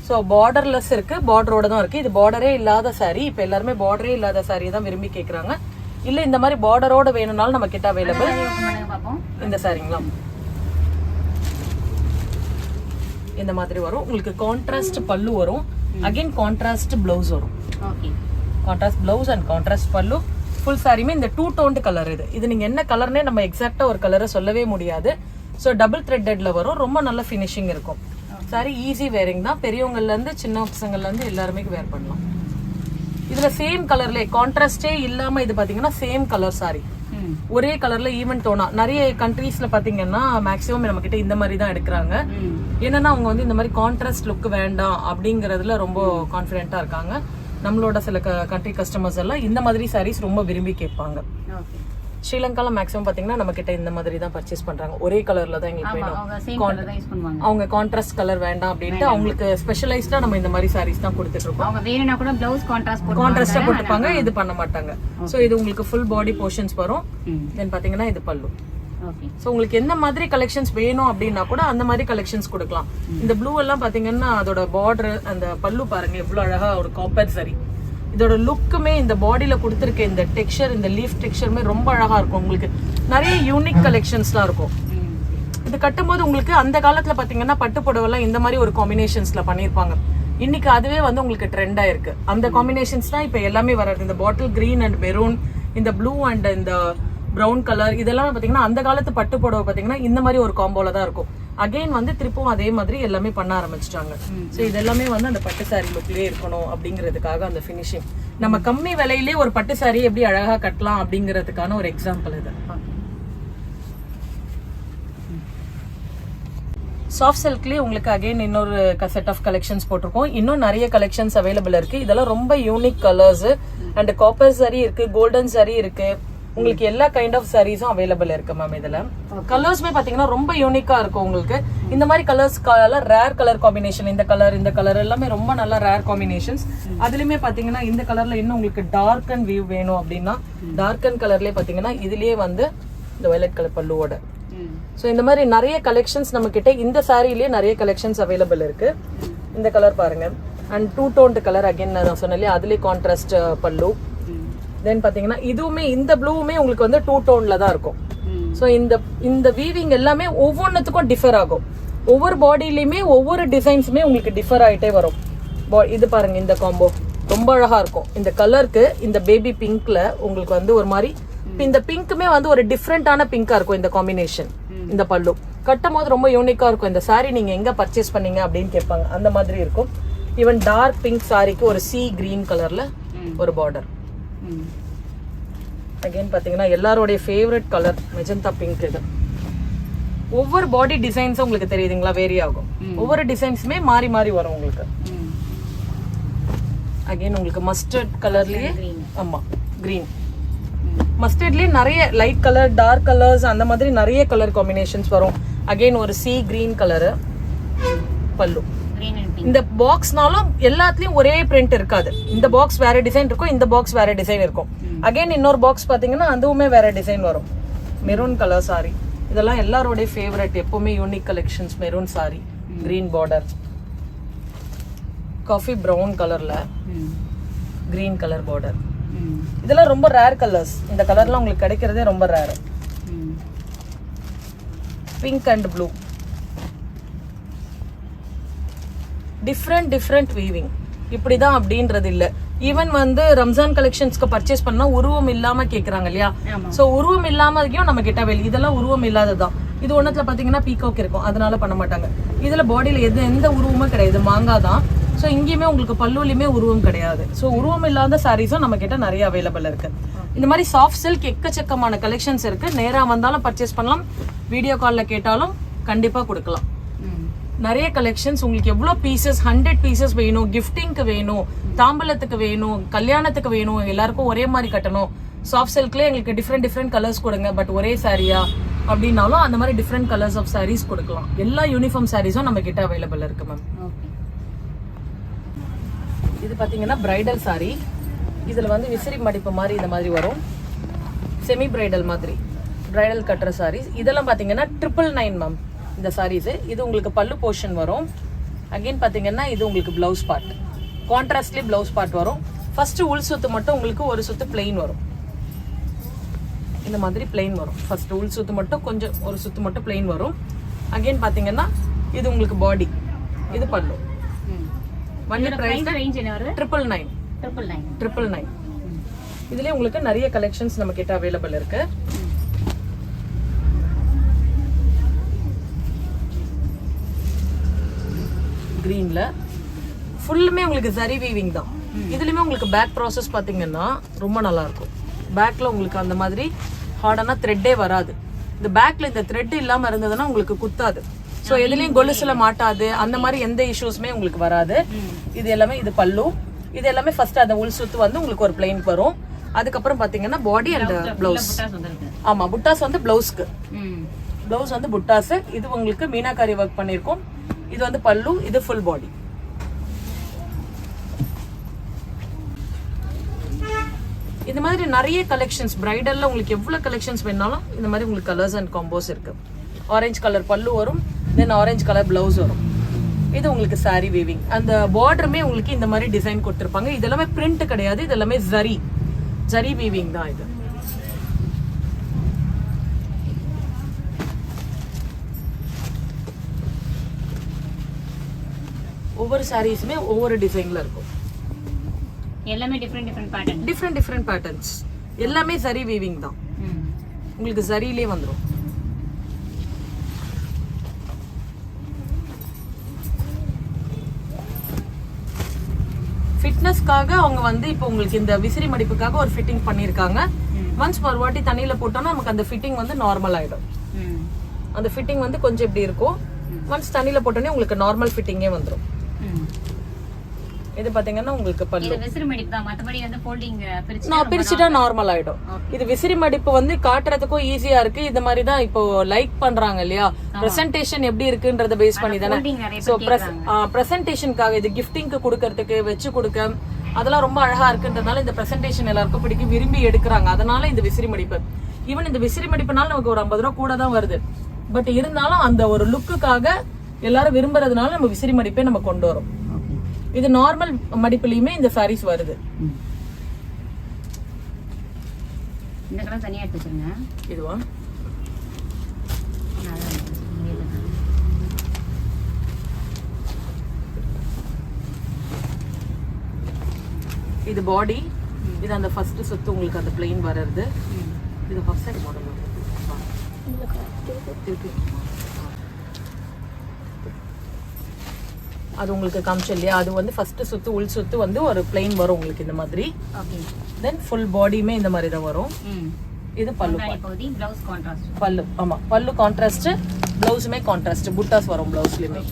ஸோ பார்டர்லெஸ் இருக்கு, பார்டரோட தான் இருக்கு. இது பார்டரே இல்லாத சாரி. இப்போ எல்லாருமே பார்டரே இல்லாத சாரியை தான் விரும்பி கேட்குறாங்க. இல்ல இந்த மாதிரி பார்டரோட வேணும்னாலும் நம்ம கிட்ட அவைலபிள். இந்த சாரிங்களா இந்த மாதிரி வரும். உங்களுக்கு கான்ட்ராஸ்ட் பல்லு வரும், அகைன் கான்ட்ராஸ்ட் பிளவுஸ் வரும். கான்ட்ராஸ்ட் பிளவுஸ் அண்ட் கான்ட்ராஸ்ட் பல்லு. ஃபுல் சாரியுமே இந்த 2 டோன்ட் கலர். இது நீங்க என்ன கலர்னே நம்ம எக்ஸாக்டா ஒரு கலரை சொல்லவே முடியாது. ஸோ டபுள் த்ரெட்டட்ல வரும். ரொம்ப நல்ல ஃபினிஷிங் இருக்கும். சாரி ஈஸி வேரிங் தான். பெரியவங்கள்ல இருந்து சின்ன பசங்கள்ல இருந்து எல்லாருமே வேர் பண்ணலாம். இதுல சேம் கலர்ல கான்ட்ராஸ்டே இல்லாம இது பாத்தீங்கன்னா சேம் கலர் சாரி, ஒரே கலர்ல ஈவன் டோனா. நிறைய கண்ட்ரீஸ்ல பாத்தீங்கன்னா மேக்ஸிமம் நம்ம கிட்ட இந்த மாதிரி தான் எடுக்கிறாங்க. என்னன்னா அவங்க வந்து இந்த மாதிரி கான்ட்ராஸ்ட் லுக் வேண்டாம் அப்படிங்கறதுல ரொம்ப கான்பிடென்ட்டா இருக்காங்க. நம்மளோட சில கண்ட்ரி கஸ்டமர்ஸ் எல்லாம் இந்த மாதிரி சாரீஸ் ரொம்ப விரும்பி கேட்பாங்க. ஸ்ரீலங்கால மேக்ஸிமம் பாத்தீங்கன்னா நம்ம கிட்ட இந்த மாதிரி தான் பர்ச்சேஸ் பண்றாங்க. ஒரே கலர்ல தான் எங்களுக்கு வேணும். அவங்க கான்ட்ராஸ்ட் கலர் வேண்டாம் அப்படின்ட்டு அவங்களுக்கு ஸ்பெஷலைஸ்டா நம்ம இந்த மாதிரி சாரீஸ் தான் கொடுத்துட்டு இருக்கோம். கான்ட்ராஸ்டா போட்டுப்பாங்க, இது பண்ண மாட்டாங்க. சோ இது உங்களுக்கு ஃபுல் பாடி போர்ஷன்ஸ் வரும். தென் பாத்தீங்கன்னா இது பல்லு. சோ உங்களுக்கு எந்த மாதிரி கலெக்ஷன்ஸ் வேணும் அப்படின்னா கூட அந்த மாதிரி கலெக்ஷன்ஸ் கொடுக்கலாம். இந்த ப்ளூ எல்லாம் பாத்தீங்கன்னா அதோட பார்டர் அந்த பல்லு பாருங்க எவ்வளவு அழகா ஒரு காப்பர் சாரி. இதோட லுக்குமே இந்த பாடியில கொடுத்துருக்க இந்த டெக்ஸ்சர், இந்த லீஃப் டெக்ஸ்சருமே ரொம்ப அழகா இருக்கும். உங்களுக்கு நிறைய யூனிக் கலெக்ஷன்ஸ்லாம் இருக்கும். இது கட்டும்போது உங்களுக்கு அந்த காலத்துல பாத்தீங்கன்னா பட்டு புடவெல்லாம் இந்த மாதிரி ஒரு காம்பினேஷன்ஸ்ல பண்ணிருப்பாங்க. இன்னைக்கு அதுவே வந்து உங்களுக்கு ட்ரெண்டா இருக்கு. அந்த காம்பினேஷன்ஸ் தான் இப்ப எல்லாமே வராது. இந்த பாட்டில் கிரீன் அண்ட் மெரூன், இந்த ப்ளூ அண்ட் இந்த ப்ரௌன் கலர், இதெல்லாம் பாத்தீங்கன்னா அந்த காலத்து பட்டு புடவை பாத்தீங்கன்னா இந்த மாதிரி ஒரு காம்போல தான் இருக்கும். அகைன் வந்து திருப்பும் அதே மாதிரி எல்லாமே பண்ண ஆரம்பிச்சிட்டாங்க. சோ இது எல்லாமே வந்து அந்த பட்டு சாரி லுக்லயே இருக்கணும் அப்படிங்கிறதுக்காக அந்த ஃபினிஷிங். நம்ம கம்மி விலையிலே ஒரு பட்டு சாரி எப்படி அழகா கட்டலாம் அப்படிங்கிறதுக்கான ஒரு எக்ஸாம்பிள் இது. சாஃப்ட் சில்க்லயே உங்களுக்கு அகைன் இன்னொரு செட் ஆஃப் கலெக்ஷன்ஸ் போட்டிருக்கோம். இன்னும் நிறைய கலெக்ஷன்ஸ் அவைலபிள் இருக்கு. இதெல்லாம் ரொம்ப unique colours and copper sorry இருக்கு, கோல்டன் சாரி இருக்கு. உங்களுக்கு எல்லா கைண்ட் ஆஃப் சாரீஸும் அவைலபிள் இருக்கு மேம். இதுல கலர்ஸ்மே பாத்தீங்கன்னா ரொம்ப யூனிக்கா இருக்கும். உங்களுக்கு இந்த மாதிரி கலர்ஸ் ரேர் கலர் காம்பினேஷன், இந்த கலர் எல்லாமே ரொம்ப நல்ல ரேர் காம்பினேஷன்ஸ். அதுலயுமே பாத்தீங்கன்னா இந்த கலர்ல இன்னும் உங்களுக்கு டார்க் அண்ட் வியூ வேணும் அப்படின்னா டார்க் அண்ட் கலர்லயே பாத்தீங்கன்னா இதுலயே வந்து இந்த வயலட் கலர் பல்லுவோட. சோ இந்த மாதிரி நிறைய கலெக்ஷன்ஸ் நம்ம கிட்ட இந்த சாரிலேயே நிறைய கலெக்ஷன்ஸ் அவைலபிள் இருக்கு. இந்த கலர் பாருங்க அண்ட் 2 டோன்ட் கலர். அகைன் நான் சொன்னேன் அதுலயே கான்ட்ராஸ்ட் பல்லு. தென் பாத்தீங்கன்னா இதுவுமே இந்த ப்ளூவுமே உங்களுக்கு வந்து 2 டோன்ல தான் இருக்கும். சோ இந்த வீவிங் எல்லாமே ஒவ்வொன்றுத்துக்கும் டிஃபர் ஆகும். ஒவ்வொரு பாடியிலயுமே ஒவ்வொரு டிசைன்ஸுமே உங்களுக்கு டிஃபர் ஆயிட்டே வரும். இது பாருங்க இந்த காம்போ ரொம்ப அழகா இருக்கும். இந்த கலருக்கு இந்த பேபி பிங்க்ல உங்களுக்கு வந்து ஒரு மாதிரி இந்த பிங்க்குமே வந்து ஒரு டிஃப்ரெண்டான பிங்கா இருக்கும். இந்த காம்பினேஷன் இந்த பல்லு கட்டும் போது ரொம்ப யூனிக்கா இருக்கும். இந்த சாரி நீங்க எங்க பர்ச்சேஸ் பண்ணீங்க அப்படின்னு கேட்பாங்க. அந்த மாதிரி இருக்கும். ஈவன் டார்க் பிங்க் சாரிக்கு ஒரு சி கிரீன் கலர்ல ஒரு பார்டர். அகைன் பாத்தீங்கன்னா எல்லாரோடைய ஃபேவரட் கலர் மெஜந்தா பிங்க். இது ஒவ்வொரு பாடி டிசைன்ஸும் உங்களுக்கு தெரியுதுங்களா வேரி ஆகும். ஒவ்வொரு டிசைன்ஸுமே மாறி மாறி வரும் உங்களுக்கு. அகைன் உங்களுக்கு மஸ்டர்ட் கலர்லயே, ஆமா கிரீன் மஸ்டர்ட்லயே நிறைய லைட் கலர், டார்க் கலர்ஸ், அந்த மாதிரி நிறைய கலர் காம்பினேஷன்ஸ் வரும். அகைன் ஒரு சி கிரீன் கலரு பல்லு. இந்த பாக்ஸ்னாலும் எல்லாத்துலயும் ஒரே பிரிண்ட் இருக்காது. இந்த பாக்ஸ் வேற டிசைன் இருக்கும், இந்த பாக்ஸ் வேற டிசைன் இருக்கும். அகைன் இன்னொரு பாக்ஸ் பாத்தீங்கன்னா அதுவுமே வேற டிசைன் வரும். மெரூன் கலர் சாரி இதெல்லாம் எல்லாரோட ஃபேவரட். எப்பவுமே unique collections. Maroon sorry, green border, coffee brown கலர்ல கிரீன் கலர் பார்டர். இதெல்லாம் ரொம்ப ரேர் கலர்ஸ். இந்த கலர்லாம் உங்களுக்கு கிடைக்கிறதே ரொம்ப rare. Pink and blue, different weaving. இப்படிதான் அப்படின்றது இல்ல. ஈவன் வந்து ரம்ஜான் கலெக்ஷன்ஸ்க்கு பர்ச்சேஸ் பண்ணா உருவம் இல்லாம கேக்குறாங்க இல்லையா? சோ உருவம் இல்லாமதையும் நம்ம கிட்ட வெளி. இதெல்லாம் உருவம் இல்லாததான். இது ஒன்னத்துல பாத்தீங்கன்னா பீகாக் இருக்கும், அதனால பண்ண மாட்டாங்க. இதுல பாடியில எந்த உருவமும் கிடையாது, மாங்காய் தான். சோ இங்கேயுமே உங்களுக்கு பல்லுலயுமே உருவம் கிடையாது. சோ உருவம் இல்லாத சாரீஸும் நம்ம கிட்ட நிறைய அவைலபிள் இருக்கு. இந்த மாதிரி சாஃப்ட் சில்க் எக்கச்சக்கமான கலெக்ஷன்ஸ் இருக்கு. நேரா வந்தாலும் பர்ச்சேஸ் பண்ணலாம், வீடியோ கால்ல கேட்டாலும் கண்டிப்பா கொடுக்கலாம். நிறைய கலெக்ஷன்ஸ். உங்களுக்கு எவ்வளவு பீசஸ், 100 பீசஸ் வேணும், கிஃப்டிங்க்கு வேணும், தாம்பலத்துக்கு வேணும், கல்யாணத்துக்கு வேணும், எல்லாருக்கும் ஒரே மாதிரி கட்டணும், சாஃப்ட் சில்க்ல எங்களுக்கு டிஃப்ரெண்ட் கலர்ஸ் கொடுங்க பட் ஒரே சாரியா அப்படின்னாலும் அந்த மாதிரி டிஃப்ரெண்ட் கலர்ஸ் ஆஃப் சாரீஸ் கொடுக்கலாம். எல்லா யூனிஃபார்ம் சாரீஸும் நம்ம கிட்ட அவைலபிள் இருக்கு மேம். இது பாத்தீங்கன்னா பிரைடல் சாரி. இதுல வந்து விசிறி மடிப்பு மாதிரி இந்த மாதிரி வரும். செமி பிரைடல் மாதிரி பிரைடல் கட்டுற சாரீஸ். இதெல்லாம் பாத்தீங்கன்னா 999 மேம். இந்த sarees. இது உங்களுக்கு பல்லு போர்ஷன் வரும். அகைன் பாத்தீங்கன்னா இது உங்களுக்கு ப்ளவுஸ் பார்ட். கான்ட்ராஸ்ட்லி ப்ளவுஸ் பார்ட் வரும். ஃபர்ஸ்ட் உள் சுத்து மட்டும் உங்களுக்கு ஒரு சுத்து plain வரும். இந்த மாதிரி plain வரும். ஃபர்ஸ்ட் உள் சுத்து மட்டும் கொஞ்சம் ஒரு சுத்து மட்டும் plain வரும். அகைன் பாத்தீங்கன்னா இது உங்களுக்கு பாடி. இது பல்லு. வண்டி பிரைஸ் ரேஞ்ச் என்ன வருது? 999. இதுலயே உங்களுக்கு நிறைய கலெக்ஷன்ஸ் நம்ம கிட்ட அவைலபிள் இருக்கு. கிரீன்ல ஃபுல்லுமே உங்களுக்கு ஜரி வீவிங் தான். இதுலயுமே உங்களுக்கு பேக் ப்ராசஸ் பாத்தீங்கன்னா ரொம்ப நல்லா இருக்கும். பேக்ல உங்களுக்கு அந்த மாதிரி ஹார்டான த்ரெட்டே வராது. இந்த பேக்ல இந்த த்ரெட் இல்லாம இருந்ததுன்னா உங்களுக்கு குத்தாது. ஸோ எதுலயும் கொலுசுல மாட்டாது, அந்த மாதிரி எந்த இஷ்யூஸுமே உங்களுக்கு வராது. இது எல்லாமே இது பல்லு. இது எல்லாமே ஃபர்ஸ்ட் அந்த உள் சுத்து வந்து உங்களுக்கு ஒரு பிளைன் வரும். அதுக்கப்புறம் பாத்தீங்கன்னா பாடி அண்ட் பிளவுஸ். ஆமா, புட்டாஸ் வந்து பிளவுஸ்க்கு. பிளவுஸ் வந்து புட்டாஸ். இது உங்களுக்கு மீனாகாரி ஒர்க் பண்ணிருக்கோம். இது வந்து பல்லு, இது ஃபுல் பாடி. இந்த மாதிரி நிறைய கலெக்ஷன்ஸ் பிரைடல்ல உங்களுக்கு எவ்வளவு கலெக்ஷன்ஸ் வேணாலும் இந்த மாதிரி உங்களுக்கு கலர்ஸ் அண்ட் காம்போஸ் இருக்கு. ஆரஞ்சு கலர் பல்லு வரும், தென் ஆரஞ்சு கலர் பிளவுஸ் வரும். இது உங்களுக்கு சாரி வீவிங். அந்த பார்டருமே உங்களுக்கு இந்த மாதிரி டிசைன் கொடுத்துருப்பாங்க. இது எல்லாமே பிரிண்ட் கிடையாது, இது எல்லாமே ஜரி வீவிங் தான். இது ஒவ்வொரு சாரீஸுமே ஒவ்வொரு டிசைன்ல இருக்கும். எல்லாமே டிஃபரெண்ட் பேட்டர்ன்ஸ். எல்லாமே ஜரி வீவிங் தான். உங்களுக்கு ஜரியிலே வந்துரும். ஃபிட்னஸ்க்காக அவங்க வந்து இப்போ உங்களுக்கு இந்த விசிறி மடிப்புக்காக ஒரு ஃபிட்டிங் பண்ணிருக்காங்க. ஒன்ஸ் ஒரு வாட்டி தண்ணியில போட்டோம்னா நமக்கு அந்த ஃபிட்டிங் வந்து நார்மல் ஆயிடும். அந்த ஃபிட்டிங் வந்து கொஞ்சம் இப்படி இருக்கும். ஒன்ஸ் தண்ணியில போட்டோன்னே உங்களுக்கு நார்மல் ஃபிட்டிங்கே வந்துரும். இது பாத்தீங்கன்னா உங்களுக்கு பல்லு. விசிறி மடிப்பு தான், மத்தபடி வந்து ஃபோல்டிங் பிரிச்சுட்டா நார்மல் ஆயிடும். இது விசிறி மடிப்பு வந்து காட்டுறதுக்கும் ஈஸியா இருக்கு. இந்த மாதிரி தான் இப்போ லைக் பண்றாங்க இல்லையா, பிரசன்டேஷன் எப்படி இருக்குன்றத பேஸ் பண்ணி தானே. சோ பிரசன்டேஷனுக்காக இது கிஃப்டிங்க்கு கொடுக்கறதுக்கு வச்சு கொடுக்க அதெல்லாம் ரொம்ப அழகா இருக்குன்றதுனால இந்த பிரசன்டேஷன் எல்லாருக்கும் பிடிக்கும், விரும்பி எடுக்கிறாங்க. அதனால இந்த விசிறி மடிப்பு. ஈவன் இந்த விசிறி மடிப்புனால நமக்கு ஒரு 50 ரூபா கூட தான் வருது. பட் இருந்தாலும் அந்த ஒரு லுக்குக்காக எல்லாரும் விரும்புறதுனால நம்ம விசிறி மடிப்பே நம்ம கொண்டு வரோம். இது நார்மல் மடிப்புலயுமே இந்த சாரீஸ் வருது. இந்த கலர் தனியா எடுத்து வச்சிருங்க. இதுவா? இது பாடி. இது அந்த ஃபர்ஸ்ட் சுத்து உங்களுக்கு அந்த பிளைன் வர்றது. இது ஃபர்ஸ்ட் சைடு மாடல். அது உங்களுக்கு காமிச்சு இல்லையா, அது வந்து ஃபர்ஸ்ட் சுத்து உள் சுத்து வந்து ஒரு பிளைன் வரும் உங்களுக்கு இந்த மாதிரி. தென் ஃபுல் பாடியுமே இந்த மாதிரி தான் வரும். இது பல்லு. பல்லு. ஆமா, பல்லு கான்ட்ராஸ்ட், பிளவுஸுமே கான்ட்ராஸ்ட். புட்டாஸ் வரும் பிளவுஸ்லயுமே.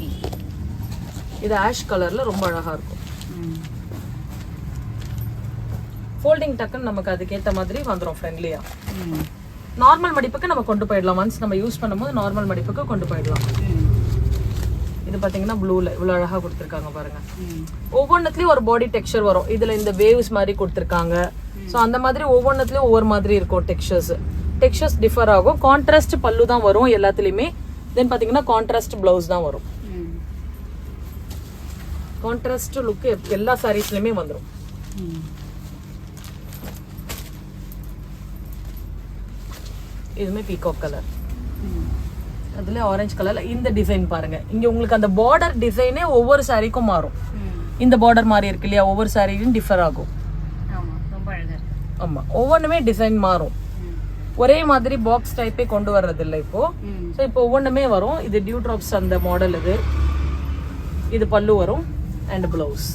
இது ஆஷ் கலர்ல ரொம்ப அழகா இருக்கும். ஃபோல்டிங் டக்குன்னு நமக்கு அதுக்கேற்ற மாதிரி வந்துடும் ஃப்ரெண்ட்லியா. நார்மல் மடிப்புக்கு நம்ம கொண்டு போயிடலாம். ஒன்ஸ் நம்ம யூஸ் பண்ணும்போது நார்மல் மடிப்புக்கு கொண்டு போயிடலாம். இது பாத்தீங்கன்னா ப்ளூல இவ்வளவு அழகா கொடுத்திருக்காங்க பாருங்க. ஒவ்வொன்றுலயும் ஒரு பாடி டெக்ஸ்சர் வரும். இதுல இந்த வேவ்ஸ் மாதிரி கொடுத்திருக்காங்க. சோ அந்த மாதிரி ஒவ்வொன்றுலயும் ஒவ்வொரு மாதிரி இருக்கும். டெக்ஸ்சர்ஸ் டிஃபர் ஆகும். கான்ட்ராஸ்ட் பல்லு தான் வரும் எல்லாத்துலயுமே. தென் பாத்தீங்கன்னா கான்ட்ராஸ்ட் பிளவுஸ் தான் வரும். கான்ட்ராஸ்ட் லுக் எல்லா சாரீஸ்லயுமே வந்துடும். இதுமே பீகாக் கலர். அதுல ஆரஞ்சு கலர்ல இந்த டிசைன் பாருங்க. இங்க உங்களுக்கு அந்த பார்டர் டிசைனே ஒவ்வொரு சாரிக்கும் மாறும். இந்த பார்டர் மாதிரி இருக்கு இல்லையா, ஒவ்வொரு சாரியும் டிஃபர் ஆகும். ஆமா, ஒவ்வொன்றுமே டிசைன் மாறும். ஒரே மாதிரி பாக்ஸ் டைப்பே கொண்டு வர்றது இல்லை இப்போ. ஸோ இப்போ ஒவ்வொன்றுமே வரும். இது டியூ ட்ராப்ஸ் அந்த மாடல். இது பல்லு வரும் அண்ட் பிளவுஸ்.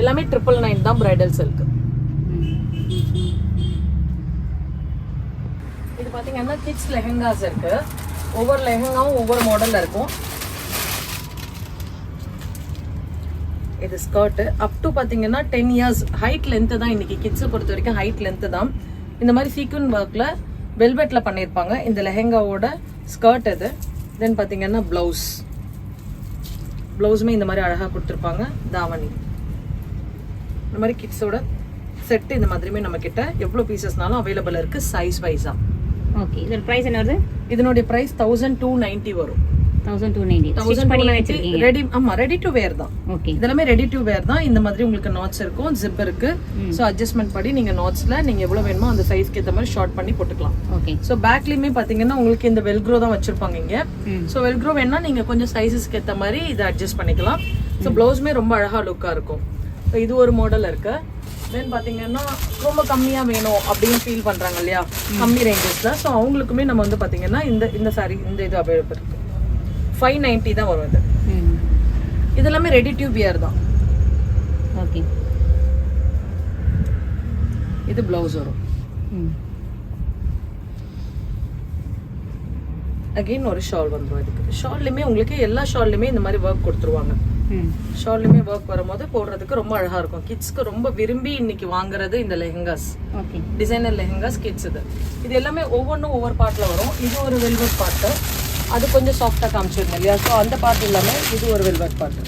எல்லாமே 999 தான் பிரைடல் சில்க். இது பாத்தீங்கன்னா கிட்ஸ் லெஹெங்காஸ் இருக்கு. ஒவ்வொரு லெஹெங்காவும் ஒவ்வொரு மாடல்ல இருக்கும். இது ஸ்கர்ட் அப் டு பாத்தீங்கன்னா 10 இயர்ஸ் ஹைட் லென்த் தான். இன்னைக்கு கிட்ஸை பொறுத்த வரைக்கும் ஹைட் லென்த் தான். இந்த மாதிரி சீக்வன் ஒர்க்ல வெல்வெட்ல பண்ணிருப்பாங்க. இந்த லெஹெங்காவோட ஸ்கர்ட் இது. தென் பாத்தீங்கன்னா பிளவுஸுமே இந்த மாதிரி அழகா கொடுத்துருப்பாங்க. தாவணி இந்த மாதிரி கிட்ஸோட செட் இந்த மாதிரியுமே நம்ம கிட்ட எவ்வளவு பீசஸ்னாலும் அவைலபிள் இருக்கு. சைஸ் வைஸா ஓகே இதோட பிரைஸ் என்ன வருது? இதனுடைய பிரைஸ் 1290 வரும். 1290 ரெடி. ஆமா, ரெடி டு வேர் தான். ஓகே இதெல்லாமே ரெடி டு வேர் தான். இந்த மாதிரி உங்களுக்கு நாட்ஸ் இருக்கும், ஜிப் இருக்கு. சோ அட்ஜஸ்ட்மென்ட் படி நீங்க நாட்ஸ்ல நீங்க எவ்வளவு வேணுமோ அந்த சைஸ்க்கு ஏத்த மாதிரி ஷார்ட் பண்ணி போட்டுக்கலாம். ஓகே சோ பேக்லயுமே பாத்தீங்கன்னா உங்களுக்கு இந்த வெல்க்ரோ தான் வச்சிருப்பாங்க இங்க. சோ வெல்க்ரோ வேணா நீங்க கொஞ்சம் சைஸஸ்க்கு ஏத்த மாதிரி இதை அட்ஜஸ்ட் பண்ணிக்கலாம். சோ ப்ளவுஸ்மே ரொம்ப அழகா லுக்கா இருக்கும். சோ இது ஒரு மாடல் இருக்கு. தென் பாத்தீங்கன்னா ரொம்ப கம்மியா வேணும் அப்படின்னு ஃபீல் பண்றாங்க இல்லையா, கம்மி ரேஞ்சஸ்ல. சோ அவங்களுக்குமே நம்ம வந்து பாத்தீங்கன்னா இந்த சாரி இந்த இது அவைலபிள் இருக்கு. 590 தான் வரும் இது. இது எல்லாமே ரெடி டு வியர் தான். ஓகே இது ப்ளவுஸ் வரும். அகைன் ஒரு ஷால் வந்துடும். இதுக்கு ஷால்லையுமே உங்களுக்கு எல்லா ஷால்லையுமே இந்த மாதிரி ஒர்க் கொடுத்துருவாங்க. ஷால்லையுமே ஒர்க் வரும்போது போடுறதுக்கு ரொம்ப அழகா இருக்கும். கிட்ஸ்க்கு ரொம்ப விரும்பி இன்னைக்கு வாங்குறது இந்த லெஹங்காஸ், டிசைனர் லெஹங்காஸ் கிட்ஸ். இது எல்லாமே ஒவ்வொன்றும் ஒவ்வொரு பார்ட்ல வரும். இது ஒரு வெல்வெட் பார்ட்டு, அது கொஞ்சம் சாஃப்டா காமிச்சிருந்தேன் இல்லையா. ஸோ அந்த பார்ட் இல்லாம இது ஒரு வெல்வெட் பார்ட்.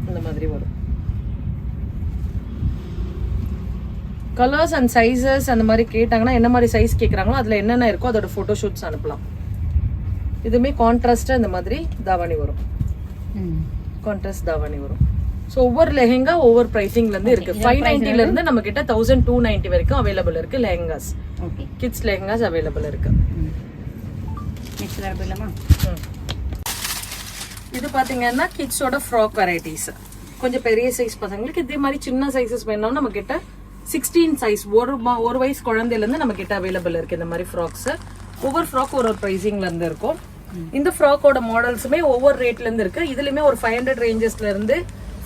இந்த மாதிரி வரும். கலர்ஸ் அண்ட் சைஸஸ் அந்த மாதிரி கேட்டாங்கன்னா என்ன மாதிரி சைஸ் கேட்குறாங்களோ அதில் என்னென்ன இருக்கோ அதோட ஃபோட்டோ ஷூட்ஸ் அனுப்பலாம். இதுவுமே கான்ட்ராஸ்டாக இந்த மாதிரி தாவணி வரும். கான்ட்ராஸ்ட் தாவணி வரும். ஸோ ஒவ்வொரு லெஹெங்கா ஒவ்வொரு ப்ரைஸிங்லேருந்து இருக்கு. 590 நம்ம கிட்ட 1290 வரைக்கும் அவைலபிள் இருக்கு லெஹெங்காஸ். கிட்ஸ் லெஹெங்காஸ் அவைலபிள் இருக்கு. இது பாத்தீங்கன்னா கிட்ஸோட ஃப்ராக் வெரைட்டிஸ். கொஞ்சம் பெரிய சைஸ் பசங்களுக்கு இதே மாதிரி சின்ன சைஸஸ் வேணும்னா நம்ம கிட்ட 16 சைஸ் ஒரு வயசு குழந்தையில இருந்து நம்ம கிட்ட அவைலபிள் இருக்கு. இந்த மாதிரி ஃப்ராக்ஸ் ஒவ்வொரு ஃப்ராக் ஒரு ப்ரைசிங்ல இருந்து இருக்கும். இந்த ஃப்ராக்கோட மாடல்ஸுமே ஒவ்வொரு ரேட்ல இருந்து இருக்கு. இதுலயுமே ஒரு 500 ரேஞ்சஸ்ல இருந்து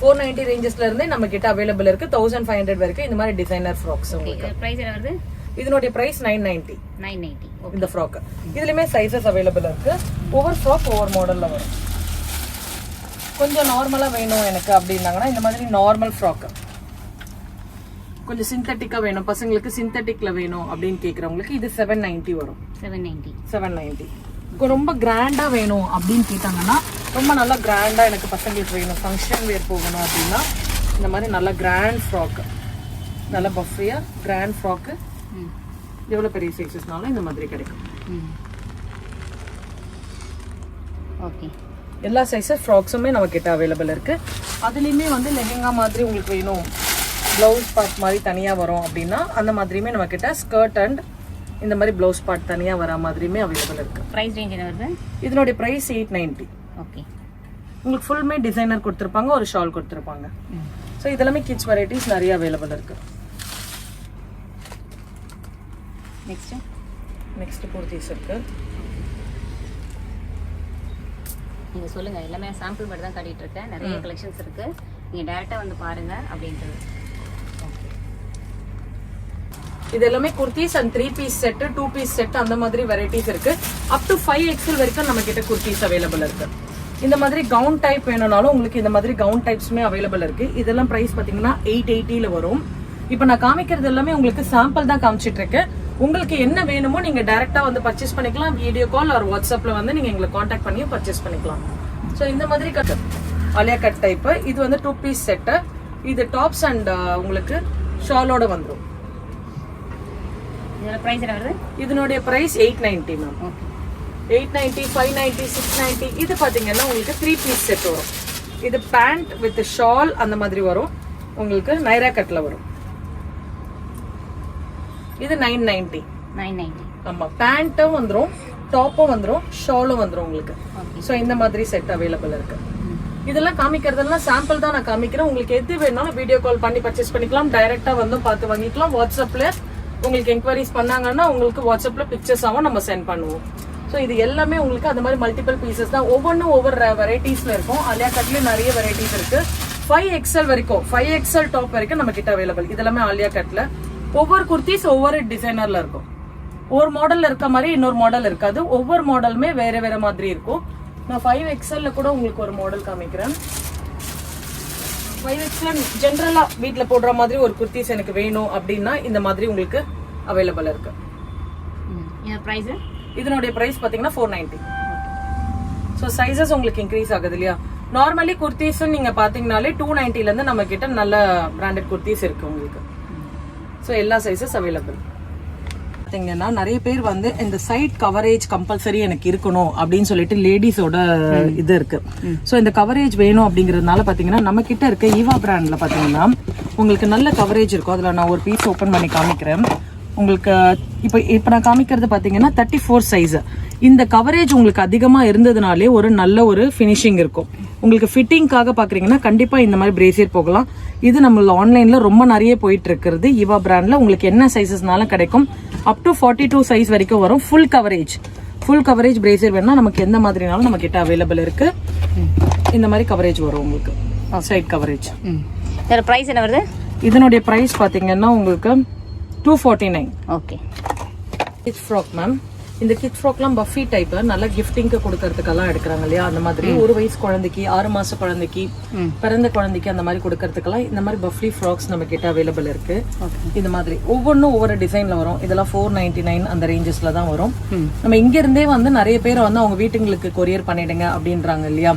490 ரேஞ்சஸ்ல இருந்து நம்ம கிட்ட அவைலபிள் இருக்கு. 1500 வரைக்கும் இந்த மாதிரி டிசைனர் ஃப்ராக்ஸ் உங்களுக்கு. பிரைஸ் என்ன வருது? இதனுடைய பிரைஸ் 990. இந்த ஃப்ராக் இதுலயுமே சைஸஸ் அவைலபிள் இருக்கு. ஒவ்வொரு ஃப்ராக் ஒவ்வொரு மாடல்ல வரும். கொஞ்சம் நார்மலா வேணும் எனக்கு அப்படின்னாங்கன்னா இந்த மாதிரி நார்மல் ஃப்ராக், கொஞ்சம் சிந்தட்டிக்கா வேணும் பசங்களுக்கு, சிந்தட்டிக்ல வேணும் அப்படின்னு கேக்குறவங்களுக்கு இது 790 வரும். 790. ரொம்ப கிராண்டா வேணும் அப்படின்னு கேட்டாங்கன்னா, ரொம்ப நல்லா கிராண்டா எனக்கு பசங்களுக்கு வேணும், ஃபங்க்ஷன் வேர் போகணும் அப்படின்னா இந்த மாதிரி நல்ல கிராண்ட் ஃப்ராக், நல்ல பஃபியா கிராண்ட் ஃப்ராக்கு எவ்வளவு பெரிய சைஸஸ்னாலும் இந்த மாதிரி கிடைக்கும். ஓகே எல்லா சைஸஸ் ஃப்ராக்ஸுமே நம்ம கிட்ட அவைலபிள் இருக்கு. அதுலயுமே வந்து லெஹெங்கா மாதிரி உங்களுக்கு வேணும், பிளவுஸ் பார்ட் மாதிரி தனியா வரும் அப்படின்னா அந்த மாதிரியுமே நம்ம கிட்ட ஸ்கர்ட் அண்ட் இந்த மாதிரி பிளவுஸ் பார்ட் தனியா வர மாதிரியுமே அவைலபிள் இருக்கு. பிரைஸ் ரேஞ்ச் என்ன வருது? இதனுடைய பிரைஸ் 890. ஓகே உங்களுக்கு ஃபுல்மே டிசைனர் கொடுத்துருப்பாங்க, ஒரு ஷால் கொடுத்துருப்பாங்க. ஸோ இதெல்லாமே கிட்ஸ் வெரைட்டிஸ் நிறைய அவைலபிள் இருக்கு. நெக்ஸ்ட் குர்த்திஸ் இருக்கு. நீங்கள் சொல்லுங்கள், எல்லாமே சாம்பிள் மட்டும் தான் காட்டிகிட்டு இருக்கேன். நிறைய கலெக்ஷன்ஸ் இருக்குது, நீங்கள் டேரெக்டாக வந்து பாருங்கள் அப்படின்றது. இது எல்லாமே kurtis and 3 piece set, 2 piece set அந்த மாதிரி வெரைட்டிஸ் இருக்கு. அப் டு 5XL வரைக்கும் நம்ம கிட்ட குர்த்திஸ் அவைலபிள் இருக்கு. இந்த மாதிரி கவுன் டைப் வேணும்னாலும் உங்களுக்கு இந்த மாதிரி கவுன் டைப்ஸுமே அவைலபிள் இருக்கு. இதெல்லாம் பிரைஸ் பாத்தீங்கன்னா 880 வரும். இப்போ நான் காமிக்கிறது எல்லாமே உங்களுக்கு சாம்பிள் தான் காமிச்சிட்டு இருக்கேன். உங்களுக்கு என்ன வேணுமோ நீங்க டைரக்டா வந்து பர்ச்சேஸ் பண்ணிக்கலாம். வீடியோ கால் ஆர் வாட்ஸ்அப்ல வந்து நீங்க எங்களை காண்டாக்ட் பண்ணி பர்ச்சேஸ் பண்ணிக்கலாம். ஸோ இந்த மாதிரி கட் அலியா கட் டைப், இது வந்து 2 பீஸ் செட்டு. இது டாப்ஸ் அண்ட் உங்களுக்கு ஷாலோட வந்துடும். இதனுடைய பிரைஸ் 890 மேம். 890, 590, 690. இது பாத்தீங்கன்னா உங்களுக்கு 3 பீஸ் செட் வரும். இது பேண்ட் வித் ஷால் அந்த மாதிரி வரும். உங்களுக்கு நைரா கட்ல வரும். இது 990. ஆமா, பேண்ட்டும் வந்துரும், டாப்பும் வந்துரும், ஷாலும் வந்துரும் உங்களுக்கு. சோ இந்த மாதிரி செட் அவைலபிள் இருக்கு. இதெல்லாம் காமிக்கிறதெல்லாம் சாம்பிள் தான் நான் காமிக்கிறேன். உங்களுக்கு எது வேணாலும் வீடியோ கால் பண்ணி பர்ச்சேஸ் பண்ணிக்கலாம், டைரக்டா வந்து பார்த்து வாங்கிக்கலாம். வாட்ஸ்அப்ல உங்களுக்கு என்கொயரிஸ் பண்ணாங்கன்னா உங்களுக்கு வாட்ஸ்அப்ல பிக்சர்ஸ் ஆகும் நம்ம சென்ட் பண்ணுவோம். ஸோ இது எல்லாமே உங்களுக்கு அந்த மாதிரி மல்டிபிள் பீசஸ் தான். ஒவ்வொன்றும் ஒவ்வொரு வெரைட்டிஸ்ல இருக்கும். அலியா கட்ல நிறைய வெரைட்டிஸ் இருக்கு. 5XL வரைக்கும், 5XL டாப் வரைக்கும் நம்ம கிட்ட அவைலபிள். இதெல்லாமே அலியா கட்ல. ஒவ்வொரு குர்த்திஸ் ஒவ்வொரு டிசைனர்ல இருக்கும். ஒரு மாடல்ல இருக்க மாதிரி இன்னொரு மாடல் இருக்காது. ஒவ்வொரு மாடலுமே வேற வேற மாதிரி இருக்கும். நான் 5XL கூட உங்களுக்கு ஒரு மாடல் காமிக்கிறேன். 5XL ஜென்ரலா வீட்ல போடுற மாதிரி ஒரு குர்த்திஸ் எனக்கு வேணும் அப்படின்னா இந்த மாதிரி உங்களுக்கு அவைலபிள் இருக்கு. இதனுடைய பிரைஸ் பாத்தீங்கன்னா 490. ஸோ சைஸஸ் உங்களுக்கு இன்க்ரீஸ் ஆகுது இல்லையா. நார்மலி குர்த்திஸ் நீங்க பாத்தீங்கன்னாலே 290 இருந்து நம்ம கிட்ட நல்ல பிராண்டட் குர்த்திஸ் இருக்கு உங்களுக்கு. ஸோ எல்லா சைஸஸ் அவைலபிள். பாத்தீங்கன்னா நிறைய பேர் வந்து இந்த சைட் கவரேஜ் கம்பல்சரி எனக்கு இருக்கணும் அப்படின்னு சொல்லிட்டு லேடிஸோட இது இருக்கு. ஸோ இந்த கவரேஜ் வேணும் அப்படிங்கறதுனால பாத்தீங்கன்னா நம்ம கிட்ட இருக்க ஈவா பிராண்ட்ல பாத்தீங்கன்னா உங்களுக்கு நல்ல கவரேஜ் இருக்கும். அதுல நான் ஒரு பீஸ் ஓபன் பண்ணி காமிக்கிறேன் உங்களுக்கு. இப்போ நான் காமிக்கிறது பாத்தீங்கன்னா 34 சைஸ். இந்த கவரேஜ் உங்களுக்கு அதிகமா இருந்ததுனாலே ஒரு நல்ல ஒரு ஃபினிஷிங் இருக்கும். உங்களுக்கு ஃபிட்டிங்காக பாக்குறீங்கன்னா கண்டிப்பா இந்த மாதிரி பிரேசியர் போகலாம். இது நம்ம ஆன்லைன்ல ரொம்ப நிறைய போயிட்டு இருக்கிறது. ஈவா பிராண்ட்ல உங்களுக்கு என்ன சைஸஸ்னாலும் கிடைக்கும். அப் டு 42 சைஸ் வரைக்கும் வரும். ஃபுல் கவரேஜ் பிரேசியர் வேணும்னா நமக்கு எந்த மாதிரினாலும் நம்ம கிட்ட அவைலபிள் இருக்கு. இந்த மாதிரி கவரேஜ் வரும் உங்களுக்கு, சைட் கவரேஜ். இதோட பிரைஸ் என்ன வருது? இதனுடைய பிரைஸ் பாத்தீங்கன்னா உங்களுக்கு 249. ஓகே. Kids frock ma'am. இந்த கிட்ஸ் ஃப்ராக்லாம் பஃபி டைப் நல்ல கிஃப்டிங்க்கு கொடுக்கறதுக்கெல்லாம் எடுக்கிறாங்க இல்லையா, அந்த மாதிரி 1 வயசு குழந்தைக்கு, 6 மாச குழந்தைக்கு, பிறந்த குழந்தைக்கு அந்த மாதிரி கொடுக்கறதுக்கெல்லாம் இந்த மாதிரி பஃபி ஃப்ராக்ஸ் நம்ம கிட்ட அவைலபிள் இருக்கு. இந்த மாதிரி ஒவ்வொன்றும் ஒவ்வொரு டிசைன்ல வரும். இதெல்லாம் 499 அந்த ரேஞ்சஸ்ல தான் வரும். நம்ம இங்க இருந்தே வந்து நிறைய பேர் வந்து அவங்க வீட்டுங்களுக்கு கொரியர் பண்ணிடுங்க அப்படின்றாங்க இல்லையா,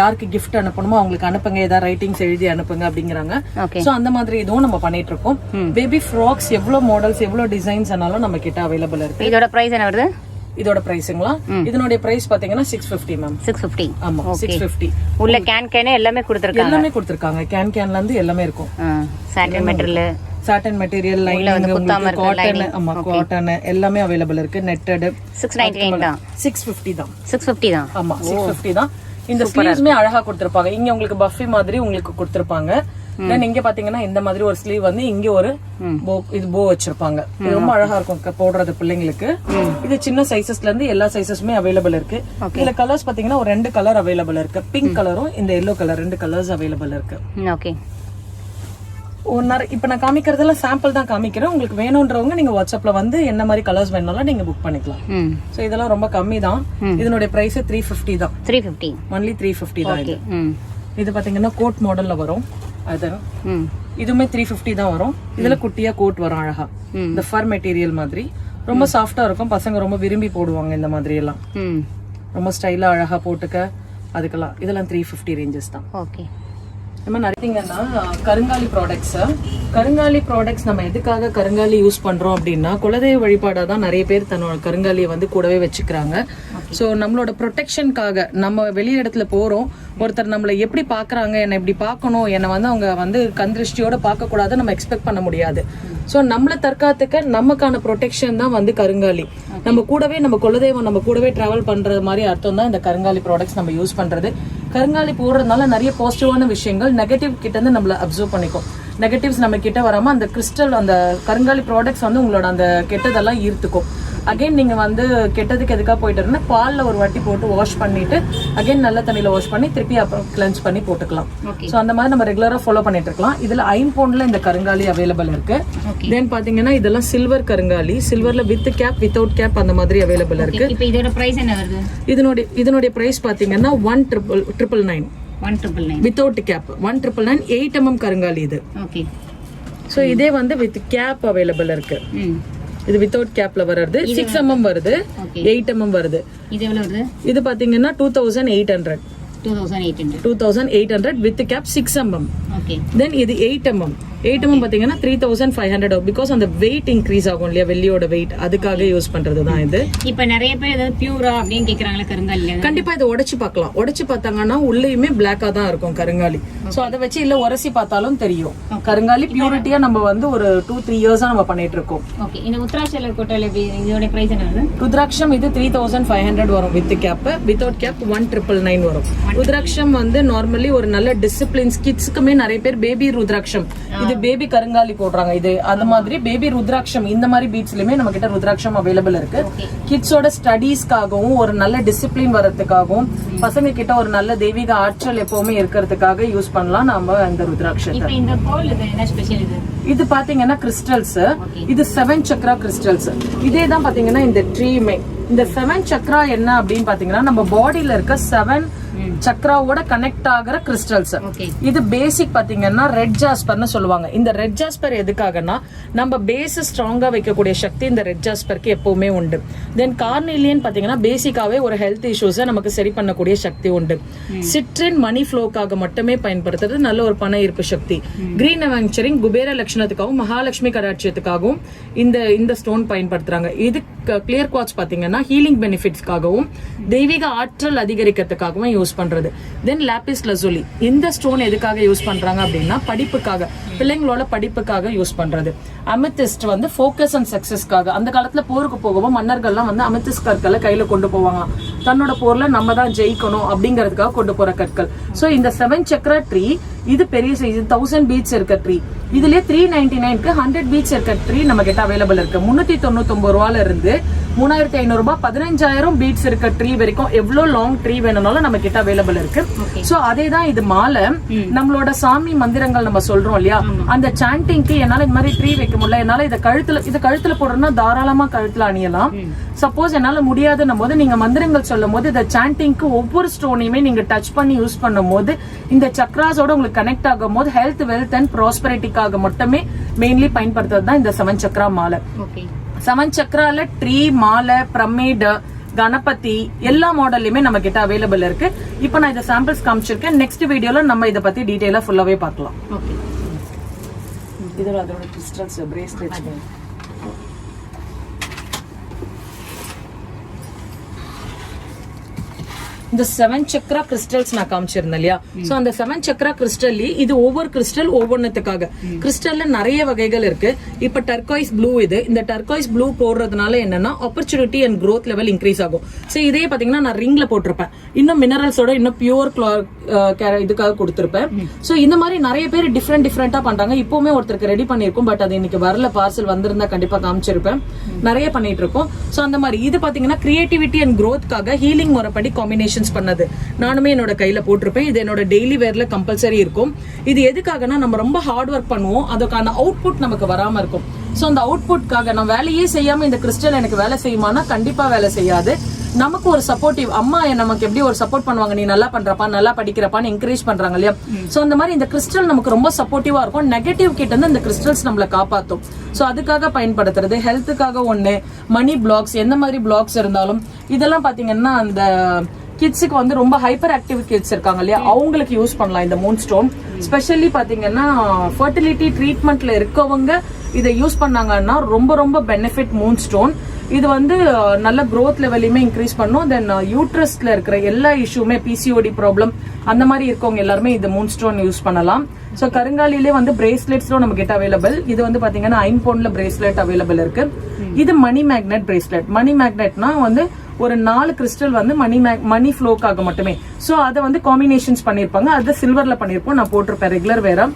யாருக்கு கிஃப்ட் அனுப்பணுமோ அவங்களுக்கு அனுப்புங்க, ஏதாவது ரைட்டிங்ஸ் எழுதி அனுப்புங்க அப்படிங்கிறாங்க. சோ அந்த மாதிரி இதுவும் நம்ம பண்ணிட்டு இருக்கோம். பேபி ஃப்ராக்ஸ் எவ்வளவு மாடல்ஸ் எவ்வளவு டிசைன்ஸ் ஆனாலும் நம்ம கிட்ட அவைலபிள் இருக்கு. இதோட பிரைஸ் என்ன வருது? இதோட பிரைஸுங்களா? இதனுடைய பிரைஸ் பாத்தீங்கன்னா 650 மேம். 650. ஆமா 650. உள்ள கேன் எல்லாமே கொடுத்திருக்காங்க. கேன்ல இருந்து எல்லாமே இருக்கும். சாட்டன் மெட்டீரியல், லைனிங், காட்டன், ஆமா காட்டன் எல்லாமே அவைலபிள் இருக்கு. நெட்டட் 699 தான். 650 தான். 650 தான். ஆமா 650 தான். இந்த ஸ்லீவ்ஸ்மே அழகா கொடுத்திருப்பாங்க. இங்க உங்களுக்கு பஃபி மாதிரி உங்களுக்கு கொடுத்திருப்பாங்க. தென் இங்க பாத்தீங்கன்னா இந்த மாதிரி ஒரு ஸ்லீவ் வந்து இங்க ஒரு இது போ வச்சிருப்பாங்க. இது ரொம்ப அழகா இருக்கும் போடுறது பிள்ளைங்களுக்கு. இது சின்ன சைசஸ்ல இருந்து எல்லா சைசஸுமே அவைலபிள் இருக்கு. இதுல கலர்ஸ் பாத்தீங்கன்னா ஒரு 2 கலர் அவைலபிள் இருக்கு. பிங்க் கலரும் இந்த எல்லோ கலர் 2 கலர்ஸ் அவைலபிள் இருக்கு. ஓகே. இப்ப நான் காமிக்கிறதுல சாம்பிள் தான் காமிக்கிறேன். உங்களுக்கு வேணும்ன்றவங்க நீங்க வாட்ஸ்அப்ல வந்து என்ன மாதிரி கலர்ஸ் வேணாலும் நீங்க புக் பண்ணிக்கலாம். சோ இதெல்லாம் ரொம்ப கம்மி தான். இதனுடைய பிரைஸ் 350 தான். 350 ஒன்லி 350 தான். இது பாத்தீங்கன்னா கோட் மாடல்ல வரும். இதுமே 350 தான் வரும். இதுல குட்டியா கோட் வரும் அழகா. இந்த ஃபர் மெட்டீரியல் மாதிரி ரொம்ப சாஃப்டா இருக்கும். பசங்க ரொம்ப விரும்பி போடுவாங்க இந்த மாதிரி எல்லாம். ரொம்ப ஸ்டைலா அழகா போட்டுக்க அதுக்கெல்லாம். இதெல்லாம் 350 ரேஞ்சஸ் தான். ஓகே. நம்ம நிறையங்கன்னா கருங்காலி ப்ராடக்ட்ஸ் நம்ம எதுக்காக கருங்காலி யூஸ் பண்றோம் அப்படின்னா குலதெய்வ வழிபாடா தான் நிறைய பேர் தன்னோட கருங்காலியை வந்து கூடவே வச்சுக்கிறாங்க. ஸோ நம்மளோட ப்ரொடெக்ஷனுக்காக நம்ம வெளி இடத்துல போறோம், ஒருத்தர் நம்மளை எப்படி பாக்குறாங்க, என்னை இப்படி பார்க்கணும், என்னை வந்து அவங்க வந்து கண்திருஷ்டியோட பார்க்க கூடாது நம்ம எக்ஸ்பெக்ட் பண்ண முடியாது. ஸோ நம்மளை தற்காத்துக்க நமக்கான ப்ரொடெக்ஷன் தான் வந்து கருங்காலி. நம்ம கூடவே நம்ம குலதெய்வம் நம்ம கூடவே டிராவல் பண்றது மாதிரி அர்த்தம் தான் இந்த கருங்காலி ப்ராடக்ட்ஸ் நம்ம யூஸ் பண்றது. கருங்காலி போடுறதுனால நிறைய பாசிட்டிவான விஷயங்கள் நெகட்டிவ் கிட்ட இருந்து நம்மள அப்சர்வ் பண்ணிக்கும். நெகட்டிவ்ஸ் நம்ம கிட்ட வராம அந்த கிறிஸ்டல் அந்த கருங்காலி ப்ராடக்ட்ஸ் வந்து உங்களோட அந்த கெட்டதெல்லாம் ஈர்த்துக்கும். அகைன் நீங்க வந்து கெட்டதுக்கு எதுக்காக போயிட்டு பால்ல ஒரு வாட்டி போட்டு வாஷ் பண்ணிட்டு அகைன் நல்ல தண்ணியில வாஷ் பண்ணி திருப்பி அப்புறம் கிளென்ஸ் பண்ணி போட்டுக்கலாம். சோ அந்த மாதிரி நம்ம ரெகுலரா ஃபாலோ பண்ணிட்டு இருக்கலாம். இதுல ஐம்பவுண்ட்ல இந்த கருங்காலி அவைலபிள் இருக்கு. தென் பாத்தீங்கன்னா இதெல்லாம் சில்வர் கருங்காலி, சில்வர்ல வித் கேப் வித்தவுட் கேப் அந்த மாதிரி அவைலபிள் இருக்கு. இப்போ இதோட பிரைஸ் என்ன வருது? இதனுடைய பிரைஸ் பாத்தீங்கன்னா 1999 வித்தவுட் கேப் 1999 8 mm கருங்காலி இது. ஓகே. சோ இதே வந்து வித் கேப் அவைலபிள் இருக்கு. இது வித்தவுட் கேப்ல வருது. 6 mm வருது, 8 mm வருது. இது எவ்வளவு வருது? இது பாத்தீங்கன்னா 2800 வித் கேப் 6 mm. ஓகே. தென் இது 8 mm. 8 mm பாத்தீங்கன்னா 3500 பிகாஸ் அந்த வெயிட் இன்க்ரீஸ் ஆகும் இல்லையா, வெள்ளியோட வெயிட், அதுக்காக யூஸ் பண்றது தான் இது. இப்போ நிறைய பேர் ஏதாவது பியூரா அப்படின்னு கேக்குறாங்களா கருங்காலி? கண்டிப்பா இதை உடைச்சு பார்க்கலாம். உடைச்சு பார்த்தாங்கன்னா உள்ளேயுமே பிளாக்கா தான் இருக்கும் கருங்காலி. சோ அதை வச்சு இல்ல உரசி பார்த்தாலும் தெரியும். கருங்காலி பியூரிட்டியா நம்ம வந்து ஒரு 2-3 இயர்ஸா நம்ம பண்ணிட்டு இருக்கோம். ஓகே. இந்த உத்ராட்சல கோட்டல இதோட பிரைஸ் என்ன வருது? ருத்ராட்சம் இது 3500 வரும் வித் கேப். வித்தவுட் கேப் 1999 வரும். ருத்ராட்சம் வந்து நார்மலி ஒரு நல்ல டிசிப்ளின்ஸ் கிட்ஸ்க்குமே நிறைய பேர் பேபி ருத்ராட்சம், இது பேபி கருங்காலி போடுறாங்க. இது அந்த மாதிரி பேபி ருத்ராட்சம் இந்த மாதிரி பீட்ஸ்லயுமே நம்ம கிட்ட ருத்ராட்சம் அவைலபிள் இருக்கு. கிட்ஸோட ஸ்டடீஸ்க்காகவும் ஒரு நல்ல டிசிப்ளின் வரதுக்காகவும் பசங்க கிட்ட ஒரு நல்ல தெய்வீக ஆற்றல் எப்பவுமே இருக்கிறதுக்காக யூஸ் பண்ணலாம் நாம இந்த ருத்ராட்சத்தை. இது பாத்தீங்கன்னா கிறிஸ்டல்ஸ். இது 7 சக்ரா கிறிஸ்டல்ஸ். இதே தான் பாத்தீங்கன்னா இந்த ட்ரீமே. இந்த 7 சக்ரா என்ன அப்படின்னு பாத்தீங்கன்னா நம்ம பாடியில இருக்க 7 சக்ராவோட கனெக்ட் ஆகிற கிறிஸ்டல்ஸ். இது பேசிக் பாத்தீங்கன்னா ரெட் ஜாஸ்பர்னு சொல்லுவாங்க. இந்த ரெட் ஜாஸ்பர் எதுக்காகனா நம்ம பேஸ் ஸ்ட்ராங்கா வைக்கக்கூடிய சக்தி இந்த ரெட் ஜாஸ்பருக்கு எப்பவுமே உண்டு. தென் கார்னிலியன் பாத்தீங்கன்னா பேசிக்காவே ஒரு ஹெல்த் இஷ்யூஸை நமக்கு சரி பண்ணக்கூடிய சக்தி உண்டு. சிட்ரின் மணி ஃப்ளோக்காக மட்டுமே பயன்படுத்துறது நல்ல ஒரு பண ஈர்ப்பு சக்தி. கிரீன் அவென்ச்சரிங் குபேர லட்சணத்துக்காகவும் மகாலட்சுமி கடாட்சியத்துக்காகவும் இந்த ஸ்டோன் பயன்படுத்துறாங்க. இது கிளியர் குவார்ட்ஸ் பாத்தீங்கன்னா ஹீலிங் பெனிஃபிட்ஸ்க்காகவும் தெய்வீக ஆற்றல் அதிகரிக்கிறதுக்காகவும் யூஸ் பண்றது. தென் லாபிஸ் லசூலி இந்த ஸ்டோன் எதுக்காக யூஸ் பண்றாங்க அப்படின்னா படிப்புக்காக, பிள்ளைங்களோட படிப்புக்காக யூஸ் பண்றது. அமெத்திஸ்ட் வந்து ஃபோக்கஸ் அண்ட் சக்சஸ்க்காக. அந்த காலத்துல போருக்கு போகவும் மன்னர்கள்லாம் வந்து அமெத்திஸ்ட் கற்களை கையில கொண்டு போவாங்க. தன்னோட போர்ல நம்ம தான் ஜெயிக்கணும் அப்படிங்கறதுக்காக கொண்டு போற கற்கள். சோ இந்த 7 சக்ரா ட்ரீ இது பெரிய சைஸ், 1000 பீட்ஸ் இருக்க ட்ரீ. இதுலயே 399க்கு 100 பீட்ஸ் இருக்க ட்ரீ நம்ம கிட்ட அவைலபிள் இருக்கு. 399 ரூபாயில இருந்து 3500 ரூபாய் 15000 பீட்ஸ் இருக்க ட்ரீ வரைக்கும் எவ்வளவு லாங் ட்ரீ வேணும்னாலும் நம்ம கிட்ட அவைலபிள் இருக்கு. சோ அதேதான் இது மாலை. நம்மளோட சாமி மந்திரங்கள் நம்ம சொல்றோம் இல்லையா, அந்த சாண்டிங்க்கு என்னால இந்த மாதிரி ட்ரீ வைக்க முடியல, என்னால இதை கழுத்துல போடுறோம்னா தாராளமா கழுத்துல அணியலாம். சப்போஸ் என்னால முடியாதுன்னும் போது நீங்க மந்திரங்கள் சொல்லும் போது இந்த சாண்டிங்க்கு ஒவ்வொரு ஸ்டோனையுமே நீங்க டச் பண்ணி யூஸ் பண்ணும் போது இந்த சக்ராஸோட உங்களுக்கு கனெக்ட் ஆகும் போது ஹெல்த், வெல்த் அண்ட் ப்ராஸ்பரிட்டிக்காக மட்டுமே மெயின்லி பயன்படுத்துறது தான் இந்த 7 சக்ரா மாலை. 7 சக்ரால ட்ரீ, மாலை, பிரமிட், கணபதி எல்லா மாடல்லையுமே நம்ம கிட்ட அவைலபிள் இருக்கு. இப்போ நான் இதை சாம்பிள்ஸ் காமிச்சிருக்கேன். நெக்ஸ்ட் வீடியோல நம்ம இதை பத்தி டீடைலா ஃபுல்லாவே பார்க்கலாம். இதோட அதோட கிறிஸ்டல்ஸ் பிரேஸ்லெட்ஸ் இந்த 7 சக்ரா கிறிஸ்டல்ஸ் நான் காமிச்சிருந்தேன் இல்லையா. சோ அந்த 7 சக்ரா கிறிஸ்டல் இது ஒவ்வொரு கிறிஸ்டல் ஒவ்வொன்னுத்துக்காக. கிறிஸ்டல்ல நிறைய வகைகள் இருக்கு. இப்ப டர்காய்ஸ் ப்ளூ, இந்த டர்காய்ஸ் ப்ளூ போடுறதுனால என்னன்னா opportunity and growth level increase ஆகும். சோ இதே பாத்தீங்கன்னா நான் ரிங்ல போட்டிருப்பேன். இன்னும் மினரல்ஸோட இன்னும் பியூர் இதுக்காக கொடுத்திருப்பேன். சோ இந்த மாதிரி நிறைய பேர் டிஃப்ரெண்டா பண்றாங்க. இப்பவுமே ஒருத்தருக்கு ரெடி பண்ணிருக்கோம், பட் அது இன்னைக்கு வரல. பார்சல் வந்திருந்தா கண்டிப்பா காமிச்சிருப்பேன். நிறைய பண்ணிட்டு இருக்கோம். சோ அந்த மாதிரி இது பாத்தீங்கன்னா கிரியேட்டிவிட்டி அண்ட் growthக்காக ஹீலிங் முறைப்படி காம்பினேஷன் பண்ணது. நானுமே என்னோட கையில போட்டிருப்பேன். இது என்னோட டெய்லி வேர்ல கம்பல்சரி இருக்கும். இது எதுக்காகனா நம்ம ரொம்ப ஹார்ட் ஒர்க் பண்ணுவோம், அதுக்கான அவுட்புட் நமக்கு வராம இருக்கும். சோ அந்த அவுட்புட்காக நான் வேலையே செய்யாம இந்த கிறிஸ்டல் எனக்கு வேலை செய்யுமானா கண்டிப்பா வேலை செய்யாது. நமக்கு ஒரு சப்போர்ட்டிவ் அம்மா நமக்கு எப்படி ஒரு சப்போர்ட் பண்ணுவாங்க, நீ நல்லா பண்றப்பா, நல்லா படிக்கிறப்பான்னு என்கரேஜ் பண்றாங்க இல்லையா. சோ அந்த மாதிரி இந்த கிறிஸ்டல் நமக்கு ரொம்ப சப்போர்ட்டிவா இருக்கும். நெகட்டிவ் கிட்ட இருந்து இந்த கிறிஸ்டல்ஸ் நம்மள காப்பாத்தும். சோ அதுக்காக பயன்படுத்துறது. ஹெல்த்துக்காக ஒண்ணு, மணி பிளாக்ஸ், எந்த மாதிரி பிளாக்ஸ் இருந்தாலும் இதெல்லாம் பாத்தீங்கன்னா அந்த கிட்ஸுக்கு வந்து ரொம்ப ஹைப்பர் ஆக்டிவ் கிட்ஸ் இருக்காங்க இல்லையா, அவங்களுக்கு யூஸ் பண்ணலாம் இந்த மூன் ஸ்டோன். ஸ்பெஷலி பாத்தீங்கன்னா ஃபர்டிலிட்டி ட்ரீட்மெண்ட்ல இருக்கவங்க இதை யூஸ் பண்ணாங்கன்னா ரொம்ப ரொம்ப பெனிஃபிட் மூன் ஸ்டோன். இது வந்து நல்ல growth லெவலையுமே இன்க்ரீஸ் பண்ணும். தென் யூட்ரஸ்ல இருக்கிற எல்லா இஷ்யூமே, பிசிஓடி ப்ராப்ளம் அந்த மாதிரி இருக்கவங்க எல்லாருமே இந்த மூன் ஸ்டோன் யூஸ் பண்ணலாம். சோ கருங்காலிலே வந்து பிரேஸ்லெட்ஸ்ல நம்ம கிட்ட அவைலபிள். இது வந்து பாத்தீங்கன்னா ஐம்பொன்ல பிரேஸ்லெட் அவைலபிள் இருக்கு. இது மணி மேக்னெட் பிரேஸ்லெட். மணி மேக்னெட்னா வந்து ஒரு 4 கிறிஸ்டல் வந்து மணி ஃப்ளோக்காக மட்டுமே. சோ அதை வந்து காம்பினேஷன்ஸ் பண்ணிருப்பாங்க. அது சில்வர்ல பண்ணிருப்போம். நான் போட்டிருப்பேன் ரெகுலர் வேற.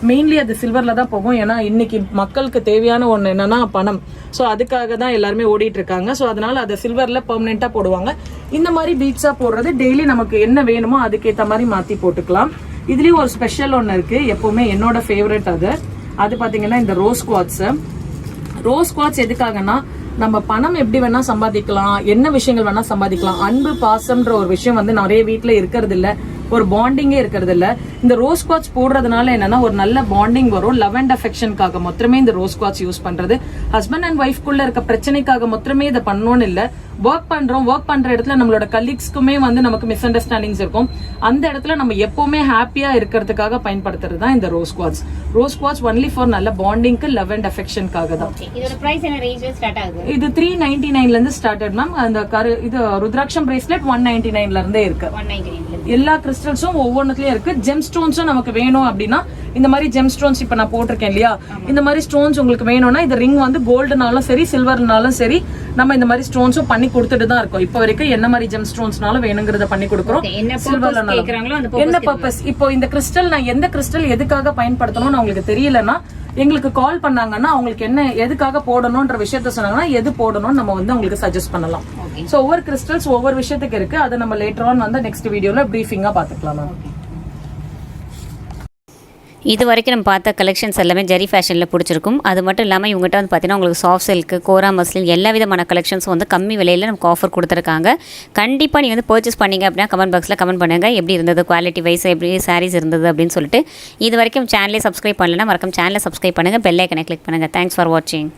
மெயின்லி அது சில்வர்ல தான் போகும். ஏன்னா இன்னைக்கு மக்களுக்கு தேவையான ஒண்ணு என்னன்னா பணம். சோ அதுக்காக தான் எல்லாருமே ஓடிட்டு இருக்காங்க. சோ அதனால அதை சில்வர்ல பெர்மனெண்டா போடுவாங்க. இந்த மாதிரி பீட்ஸா போடுறது டெய்லி நமக்கு என்ன வேணுமோ அதுக்கேற்ற மாதிரி மாத்தி போட்டுக்கலாம். இதுலயும் ஒரு ஸ்பெஷல் ஒன்னு இருக்கு, எப்பவுமே என்னோட ஃபேவரட். அது பாத்தீங்கன்னா இந்த ரோஸ் குவார்ட்ஸ். ரோஸ் குவார்ட்ஸ் எதுக்காகனா நம்ம பணம் எப்படி வேணா சம்பாதிக்கலாம், என்ன விஷயங்கள் வேணா சம்பாதிக்கலாம். அன்பு, பாசம்ன்ற ஒரு விஷயம் வந்து நிறைய வீட்டுல இருக்கிறது இல்ல, ஒரு பாண்டிங்கே இருக்கிறது இல்ல. இந்த ரோஸ் குவார்ட்ஸ் போடுறதுனால என்னன்னா ஒரு நல்ல பாண்டிங் வரும். லவ் அண்ட் அஃபெக்ஷனுக்காக மட்டுமே இந்த ரோஸ் குவார்ட்ஸ் யூஸ் பண்றது. ஹஸ்பண்ட் அண்ட் ஒய்ஃப்குள்ள இருக்க பிரச்சனைக்காக மட்டுமே இதை பண்ணணும்னு இல்ல. ஒர்க் பண்ற இடத்துல நம்மளோட கலீக்ஸ்க்குமே வந்து நமக்கு மிஸ் அண்டர்ஸ்டாண்டிங்ஸ் இருக்கும். அந்த இடத்துல நம்ம எப்பவுமே ஹாப்பியா இருக்கிறதுக்காக பயன்படுத்துறது தான் இந்த rose quartz. Rose quartz only for நல்ல பாண்டிங்க்கு, லவ் அண்ட் அஃபெக்ஷனுக்காக தான். இதோட பிரைஸ் என்ன ரேஞ்ச்ல ஸ்டார்ட் ஆகுது? இது 399ல இருந்து ஸ்டார்டட் மேம். அந்த இது ருத்ராட்சம் பிரேஸ்லெட் 199ல இருந்தே இருக்கு. 199ல எல்லா கிறிஸ்டல்ஸும் ஒவ்வொன்றுலயும் இருக்கு. ஜெம் ஸ்டோன்ஸும் நமக்கு வேணும் அப்படின்னா இந்த மாதிரி ஜெம் ஸ்டோன்ஸ் இப்ப நான் போட்டிருக்கேன் இல்லையா, இந்த மாதிரி ஸ்டோன்ஸ் உங்களுக்கு வேணும்னா இந்த ரிங் வந்து கோல்டுனாலும் சரி, சில்வர்னாலும் சரி, நம்ம இந்த மாதிரி ஸ்டோன்ஸும் பண்ணி கொடுத்துட்டு தான் இருக்கோம். இப்ப வரைக்கும் என்ன மாதிரி ஜெம் ஸ்டோன்ஸ்னாலும் வேணுங்கிறத பண்ணி கொடுக்குறோம். என்ன பர்பஸ், இப்போ இந்த கிறிஸ்டல் நான் எந்த கிறிஸ்டல் எதுக்காக பயன்படுத்தணும்னு அவங்களுக்கு தெரியலன்னா எங்களுக்கு கால் பண்ணாங்கன்னா அவங்களுக்கு என்ன எதுக்காக போடணும்ன்ற விஷயத்த சொன்னாங்கன்னா எது போடணும்னு நம்ம வந்து அவங்களுக்கு சஜஸ்ட் பண்ணலாம். சோ ஒவ்வொரு கிறிஸ்டல்ஸ் ஒவ்வொரு விஷயத்துக்கு இருக்கு. அதை நம்ம லேட்டர் ஆன் வந்து நெக்ஸ்ட் வீடியோல பிரீஃபிங்கா பாத்துக்கலாம். இது வரைக்கும் நம்ம பார்த்த கலெக்ஷன்ஸ் எல்லாமே ஜெரி ஃபேஷனில் பிடிச்சிருக்கும். அது மட்டும் இல்லாமல் இவங்ககிட்ட வந்து பார்த்தீங்கன்னா உங்களுக்கு சாஃப்ட் சில்க்கு, கோரா மஸ்லின் எல்லா விதமான கலெக்ஷன்ஸும் வந்து கம்மி விலையில் நமக்கு ஆஃபர் கொடுத்துருக்காங்க. கண்டிப்பாக நீங்கள் வந்து பர்ச்சேஸ் பண்ணிங்க அப்படின்னா கமெண்ட் பாக்ஸில் கமெண்ட் பண்ணுங்கள் எப்படி இருந்தது, குவாலிட்டி வைஸ் எப்படி சாரீஸ் இருந்தது அப்படின்னு சொல்லிட்டு. இது வரைக்கும் சேனலே சப்ஸ்கிரைப் பண்ணலைன்னா மறக்காம சேனலை சப்ஸ்கிரைப் பண்ணுங்கள், பெல் ஐக்கனை கிளிக் பண்ணுங்கள். தேங்க்ஸ் ஃபார் வாட்சிங்.